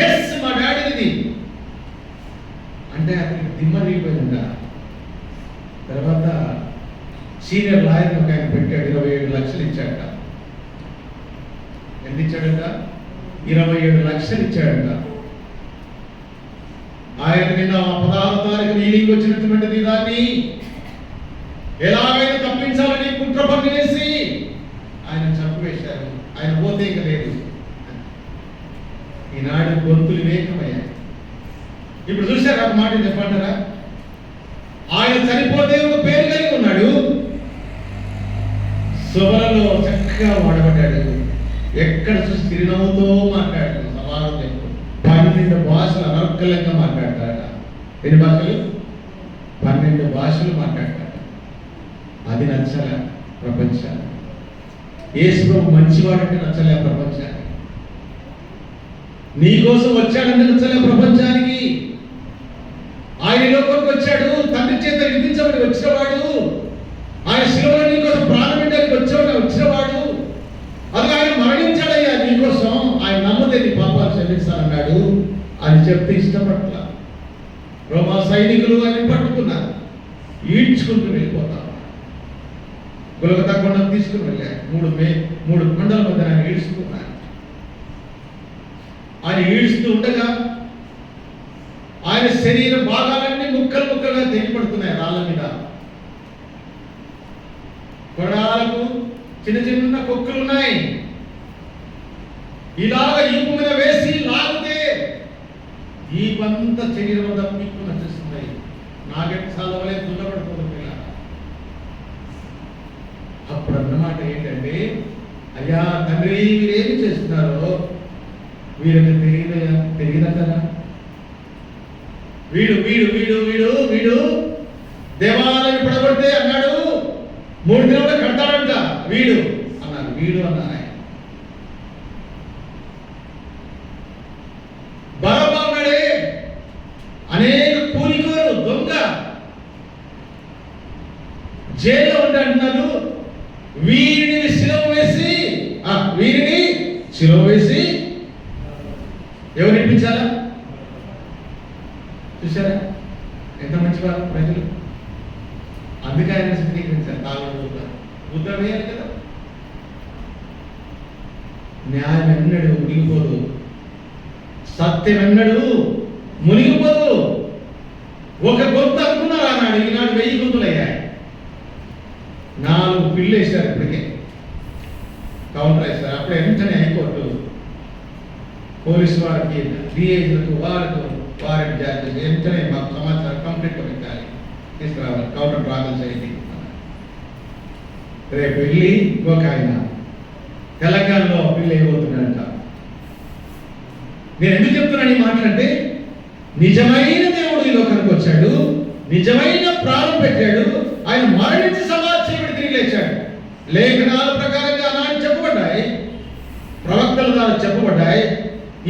ఎస్, మా డాడీది అంటే అతనికి దిమ్మ దిగిపోయిందంట. తర్వాత సీనియర్ లాయర్ ఒక ఆయన పెట్టాడు, 27 లక్షలు ఇచ్చాడట. ఎంత ఇచ్చాడట? 27 లక్షలు ఇచ్చాడట. ఆయన నిన్న 16వ తారీఖు ఈవినింగ్ వచ్చినటువంటిది దాన్ని ఎలాగైనా తప్పించాలని కుట్ర పనిచేసి ఆయన చంపివేశారు. ఆయన పోతే ఇక లేదు. ఈనాడు గొంతులు వివేకమయ్యాయి. ఇప్పుడు చూశారు ఒక మాట చెప్పంటారా? ఆయన చనిపోతే ఒక పేరు కలిగి ఉన్నాడు, సభలలో చక్కగా వాడబడ్డాడు. ఎక్కడ చూసి చిరునవ్వుతో మాట్లాడాడు, సమానం చెప్పు. 12 భాషలు అనర్గళంగా మాట్లాడతాడట. ఎన్ని భాషలు? 12 భాషలు మాట్లాడతాడు. అది నచ్చలే ప్రపంచాన్ని. యేసు మంచివాడంటే నచ్చలే ప్రపంచానికి. నీ కోసం వచ్చాడంటే నచ్చలే ప్రపంచానికి. ఆయన లోకంలోకి వచ్చాడు, తండ్రి చేత విధించబడి వచ్చినవాడు. ఆయన శిలువలో నీ కోసం ప్రాణం పెట్టడానికి వచ్చినవాడు. అది ఆయన మరణించాడయ్యా నీకోసం. ఆయన నమ్మదే నీ పాపాలు క్షమిస్తానన్నాడు. అని చెప్తే ఇష్టపట్ల రోమా సైనికులు ఆయన పట్టుకున్నారు, ఈడ్చుకుంటూ వెళ్ళిపోతారు. గులగతా కొండను తీసుకుని వెళ్ళారు. 3 కొండల మధ్య ఆయన ఈడ్చుకున్నారు. ఆయన ఈడుస్తూ ఉండగా ఆయన శరీర భాగాలన్నీ ముక్కలు ముక్కలుగా తెగిపడుతున్నాయి రాళ్ళ మీద. కొడాలకు చిన్న చిన్న కొక్కులు ఉన్నాయి. ఇలాగ ఈపు మీద వేసి లాగితే ఈ పంత శరీరం అంతా పీక్కు నచ్చేస్తున్నాయి. నాగెట్ సాలవలే దున్నపడుతుంది. అప్పుడు అన్నమాట ఏంటంటే, అయ్యా తండ్రి, వీరేమి చేస్తున్నారో వీరికి తెలియదంటారా? వీడు వీడు వీడు వీడు వీడు దేవాలయం పడగొడితే అన్నాడు 3 దినాలు కడతాడంట వీడు అన్నారు. వీడు అన్నారు. బరబ్బా ఉన్నాడే, అనేక కూలికోరు దొంగ జైల్లో ఉంటే అంటున్నారు, వీరిని శిలువ వేసి ఎవరు ఇప్పించాలా? చూసారా ఎంత మంచివారు ప్రజలు. అందుకే ఆయన చిత్రీకరించారు. ముద్ర వేయాలి కదా. న్యాయం ఎన్నడు మునిగిపోదు, సత్యం ఎన్నడు మునిగిపోదు. ఒక గొంతు అనుకున్నారు అన్నాడు, ఈనాడు 1000 గొంతులు అయ్యాయి. 4 పిల్లు వేశారు. ఇప్పటికే కౌంటర్ వేశారు. అప్పుడే వెంటనే హైకోర్టు పోలీసు వారికి, డిఐజీలకు, వారెంట్ జారీ వెంటనే మాకు సమాచారం కంప్లీట్గా పెట్టాలి, తీసుకురావాలి, కౌంటర్ దాఖలు చేయండి. రేపు వెళ్ళి ఇంకొక ఆయన తెలంగాణలో పిల్లి అయిపోతున్నాడంట. నేను ఎందుకు చెప్తున్నాను ఈ మాటలంటే, నిజమైన దేవుడు ఈ లోకానికి వచ్చాడు, నిజమైన ప్రాణం పెట్టాడు. ఆయన మరణించి సమాజం తిరిగి లేచాడు. లేఖనాల ప్రకారంగా నాడు చెప్పబడ్డాయి, ప్రవక్తల ద్వారా చెప్పబడ్డాయి.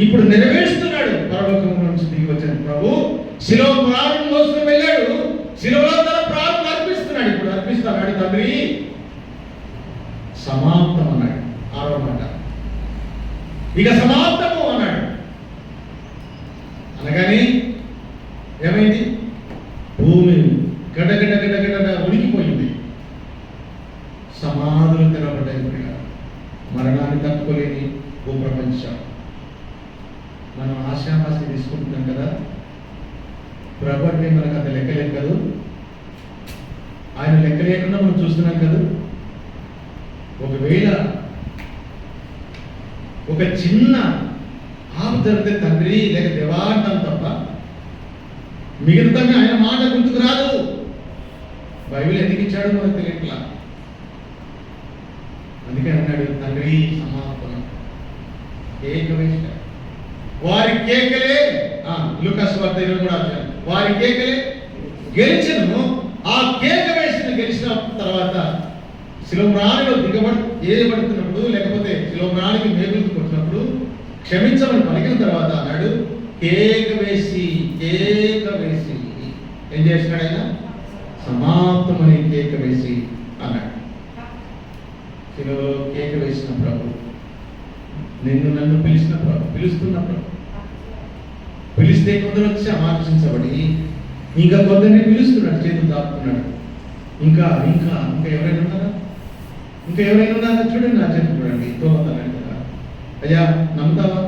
ఇప్పుడు నెరవేరుస్తున్నాడు. పరలోకం నుంచి దిగి వచ్చిన ప్రభు శిలువ ప్రాణం మోసుకుని వెళ్ళాడు. శిలువలో తన ప్రాణం అర్పిస్తున్నాడు. ఇప్పుడు అర్పిస్తున్నాడు. తండ్రి సమాప్తం అన్నాడు. 6వ మాట, ఇక సమాప్తము అన్నాడు. అనగానే ఏమైంది? భూమి గడగడ గడగడ ఉనికిపోయింది. సమాధులు తెరబడ్డాయి. మరణాన్ని తట్టుకోలేని భూప్రపంచం. మనం ఆశామాసి తీసుకుంటున్నాం కదా. ప్రభు అంటే మనకు అంత లెక్కలేదు కదా. ఆయన లెక్క లేకుండా మనం చూస్తున్నాం కదా. ఒకవేళ ఒక చిన్న జరిగితే తండ్రి లేక దేవా అంటాం తప్ప మిగతా ఆయన మాట గుర్తుకు రాదు. బైబిల్ ఎందుకు ఇచ్చాడు మనకు తెలియట్లా. అందుకే అన్నాడు తండ్రి సమాపనం ఏకవేశ వారి కేకలే లూకాసు వార్త 23 వారి కేకలే గెలిచను. ఆ కేక వేసిన గెలిచిన తర్వాత శిలోమ్రాణిలో ఏయబడుతున్నప్పుడు లేకపోతే శిలోమ్రాణికి మేకులు కొట్టినప్పుడు క్షమించమని పలికిన తర్వాత అన్నాడు కేక వేసి ఏం చేసినాడు ఆయన? సమాప్తమని కేక వేసి అన్నాడు. శిలువలో కేక వేసిన ప్రభు, నిన్ను నన్ను పిలుస్తున్న ప్రభు. పిలిస్తే కొందరు వచ్చి ఆకర్షించబడి ఇంకా కొందరిని పిలుస్తున్నాడు, చేతులు దాపుతున్నాడు. ఇంకా ఎవరైనా ఉన్నారా? చూడండి, నా చేతులు చూడండి. తోమతానండి కదా అయ్యా, నమ్ముతావా?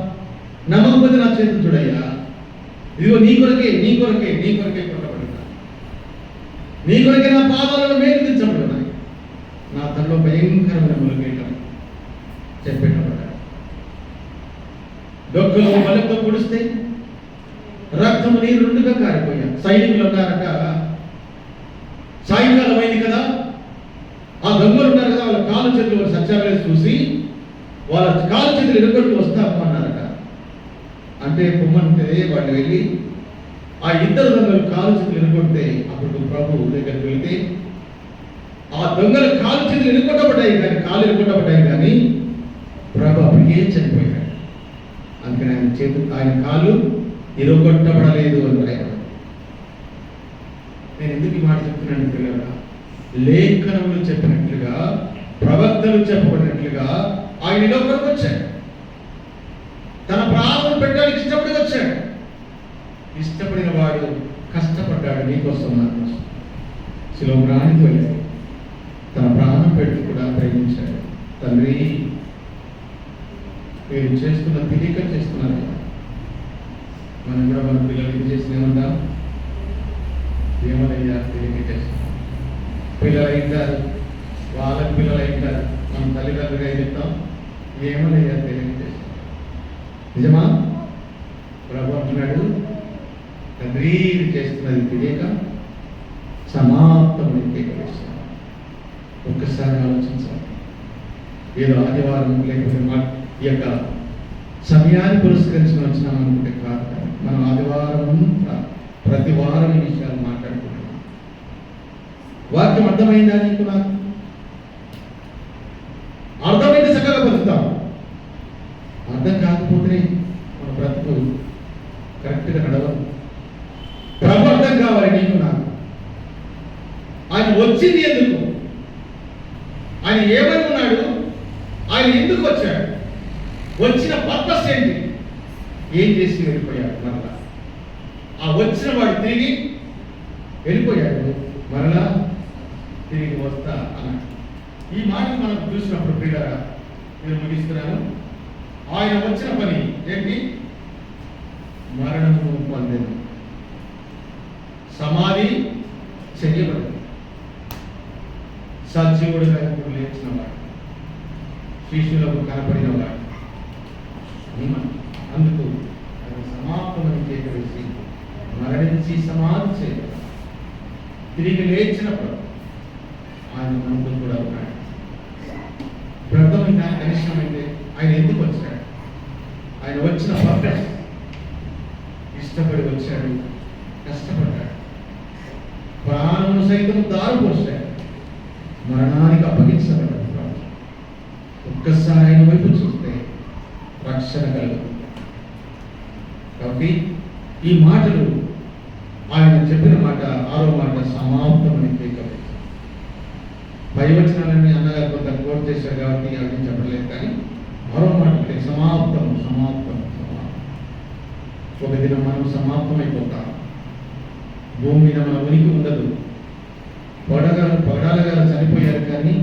నమ్మకపోతే నా చేతులు చూడయ్యా. ఇదిగో నీ కొరకే కొట్టబడినా, నీ కొరకే నా పాదాలను మేలు తెచ్చబడినాయి. నా తనలో భయంకరమైన ములగేయటం చెప్పేటబడ్డాడు. డొక్కలు బలంతో పొడిస్తే రక్తము నీరు రెండుగా కారిపోయా. సైనికులు ఉన్నారట, సాయంకాలం అయింది కదా, ఆ దొంగలు ఉన్నారు కదా, వాళ్ళ కాలు చేతులు సత్యావేసి చూసి వాళ్ళ కాలు చేతులు ఎదుర్కొంటూ వస్తామన్నారట. అంటే పొమ్మంటే వాళ్ళు వెళ్ళి ఆ ఇద్దరు దొంగలు కాలు చేతులు ఎదుర్కొంటే అప్పుడు ప్రభు దగ్గరికి వెళ్తే ఆ దొంగల కాలు చేతులు ఎదుర్కొట్టబడ్డాయి కానీ ప్రభు అప్పటికే చనిపోయాడు. అందుకని ఆయన కాలు ఇరుగొట్టబడలేదు అని రాయబడింది. నేను ఎందుకు ఈ మాట చెప్తున్నాను పిల్లగా? లేఖనములు చెప్పినట్లుగా, ప్రవక్తలు చెప్పబడినట్లుగా ఆయన ఈ లోకానికి వచ్చాడు. తన ప్రాణం పెట్టడానికి ఇష్టపడి వచ్చాడు. ఇష్టపడిన వాడు కష్టపడ్డాడు నీకోసం, నా కోసం. శిలోమ్రాణికి వెళ్ళాడు, తన ప్రాణం పెట్టి కూడా ప్రేమించాడు. తండ్రి, మీరు చేస్తున్న తెలియక చేస్తున్నారు. మనం కూడా మన పిల్లలకి చేసిన ఏమంటాం? ఏమనయ్యా తెలియక చేస్తున్నాం. పిల్లలు అయింటారు, వాళ్ళకి పిల్లలు అయింటారు. మనం తల్లిదండ్రులుగా ఏం చెప్తాం? ఏమనయ్యా తెలియక చేస్తున్నాం. నిజమా? ప్రభు అంటున్నాడు, తండ్రి చేస్తున్నది తెలియక సమాప్తం కేకవేస్తున్నాం. ఒక్కసారి ఆలోచించాలి. ఏదో ఆదివారం లేకపోతే ఈ యొక్క సమయాన్ని పురస్కరించుకుని వచ్చినాం అనుకుంటే కాదు. మనం ఆదివారం ప్రతి వారం ఈ విషయాలు మాట్లాడుకుంటున్నాం. వాక్యం అర్థమైందా నీకు? నాకు అర్థమైతే చక్కగా బతుకుతాం. అర్థం కాకపోతే మన బ్రతుకు కరెక్ట్గా నడవదు. ప్రభు అర్థం కావాలి నీకు నాకు. ఆయన వచ్చింది ఎందుకు? ఆయన ఏమని ఉన్నాడు? ఆయన ఎందుకు వచ్చాడు? వచ్చిన పర్పస్ ఏంటి? ఏం చేసి వెళ్ళిపోయాడు? మరలా ఆ వచ్చిన వాడు తిరిగి వెళ్ళిపోయాడు, మరలా తిరిగి వస్తా అన్నాడు. ఈ మాట మనం చూసినప్పుడు ప్రియులారా, నేను ముగిస్తున్నాను. ఆయన వచ్చిన పని ఏంటి? మరణము పొందెను, సమాధి చెయ్యబడింది, సజీవుడుగా ఇప్పుడు లేచిన వాడు, శిష్యులకు కనపడిన వాడు. అందుకు అది సమాప్తమని కేకవేసి మరణించి సమాధి చేయబడి తిరిగి లేచినప్పుడు ఆయన మనతో కూడా ఉన్నాడు. ప్రథమైన కనిష్టమైతే ఆయన ఎందుకు వచ్చాడు? ఆయన వచ్చిన పర్పస్, ఇష్టపడి వచ్చాడు, కష్టపడ్డాడు, ప్రాణమును సైతం దారిపోసాడు, మరణానికి అప్పగించబడ్డాడు. ఒక్కసారి ఆయన వైపు చూస్తే రక్షణ కలుగుతుంది. కాబట్టి ఈ మాటలు ఆయన చెప్పిన మాట, 6వ మాట సమాప్తమని కేకవేసి. పై వచనాలన్నీ అన్నగారు కొంత కోట్ చేశారు కాబట్టి అవన్నీ చెప్పలేదు. కానీ 6వ మాట సమాప్తం. ఒక దినం మనం సమాప్తమైపోతాం. భూమి మీద మన ఉనికి ఉండదు. పగడాల గారు చనిపోయారు, కానీ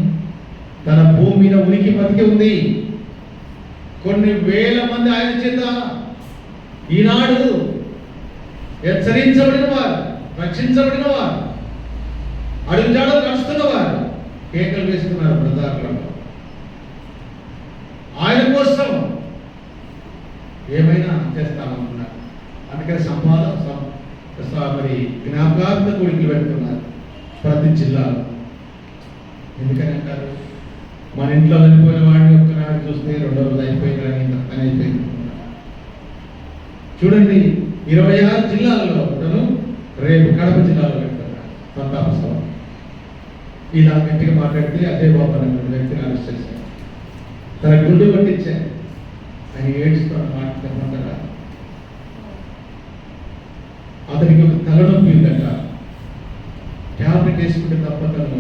తన భూమి మీద ఉనికి బతికి ఉంది. కొన్ని వేల మంది ఆయన చేత ఈనాడు హెచ్చరించబడిన వారు, రక్షించబడిన వారు, అడుగుజాడలు నడుస్తున్న వారు కేకలు వేస్తున్నారు ప్రజార్లలో. ఆయన కోసం ఏమైనా చేస్తామన్నారు. అందుకని మరి జ్ఞాపకార్థ కూడికలు పెడుతున్నారు ప్రతి జిల్లాలో. ఎందుకని అంటారు? మన ఇంట్లో చనిపోయిన వాడిని ఒక్కనాడు చూస్తే 2 రోజులు అయిపోయింది కానీ పని అయిపోయింది. చూడండి, 26 జిల్లాల్లో కూడాను రేపు కడప జిల్లాలో పెడుతున్నారు సంతాప సభ. ఇలా గట్టిగా మాట్లాడితే అజయ్ బాబు అనే వ్యక్తిని అరెస్ట్ చేశారు. తన గుండు పట్టించారు. ఆయన ఏడుస్తున్న మాట చెప్పమంటారా? అతనికి ఒక తలనొప్పి ఉందట. ట్యాబ్లెట్ వేసుకుంటే తప్ప తను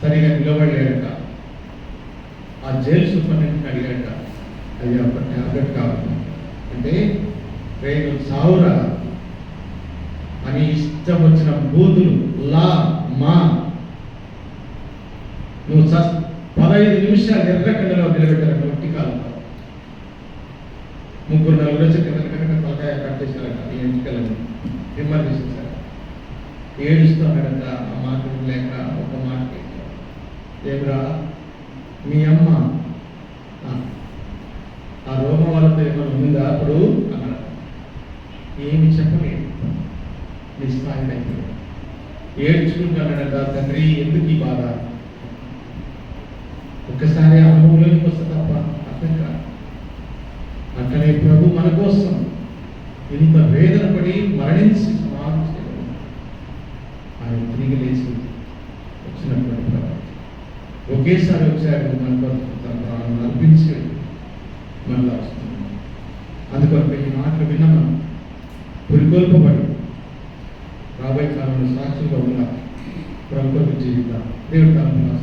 సరిగా నిలబడలేడట. ఆ జైలు సూపరింటెండెంట్ అడిగాడట, అది ఒక ట్యాబ్లెట్ కావాలి అంటే, రేపు సావురా అని ఇష్టం వచ్చిన బూతులు లా మా నువ్వు 15 నిమిషాలు ఎర్రకండలో నిలబెట్టారు. ఒట్టి కాలంలో 3-4 వచ్చి కనుక తలకాయ కట్టేశారట. ఈ ఎంటికలను రిమాండ్ చేసేసారు. ఏడుస్తున్నాడట. ఆ మాట లేక ఒక మాట ఏమిరా మీ అమ్మ ఆ రోగం వాళ్ళతో ఏమైనా ఉందా అప్పుడు అన్నాడు. ఏమి చెప్పలేదు. నిస్సాయం అయిపోయాడు. ఏడ్చుకుంటున్నాడట. తండ్రి ఎందుకు ఈ బాధ? ఒక్కసారి అనుభవంలోకి వస్తే తప్ప అర్థం కాదు. అట్లనే ప్రభు మన కోసం ఇంత వేదన పడి మరణించి సమాధి చేయడం, ఆయన తిరిగి లేచి వచ్చినటువంటి ప్రభు ఒకేసారి వచ్చాడు. మన కొరకు తన ప్రాణం అర్పించి మనలో వస్తున్నాం. అందుకొరకు ఈ మాటలు విన్న మనం పురికొల్పబడి రాబోయే కాలంలో సాక్షులుగా ఉన్న ప్రభుత్వ జీవితం దేవుడి కాలంలో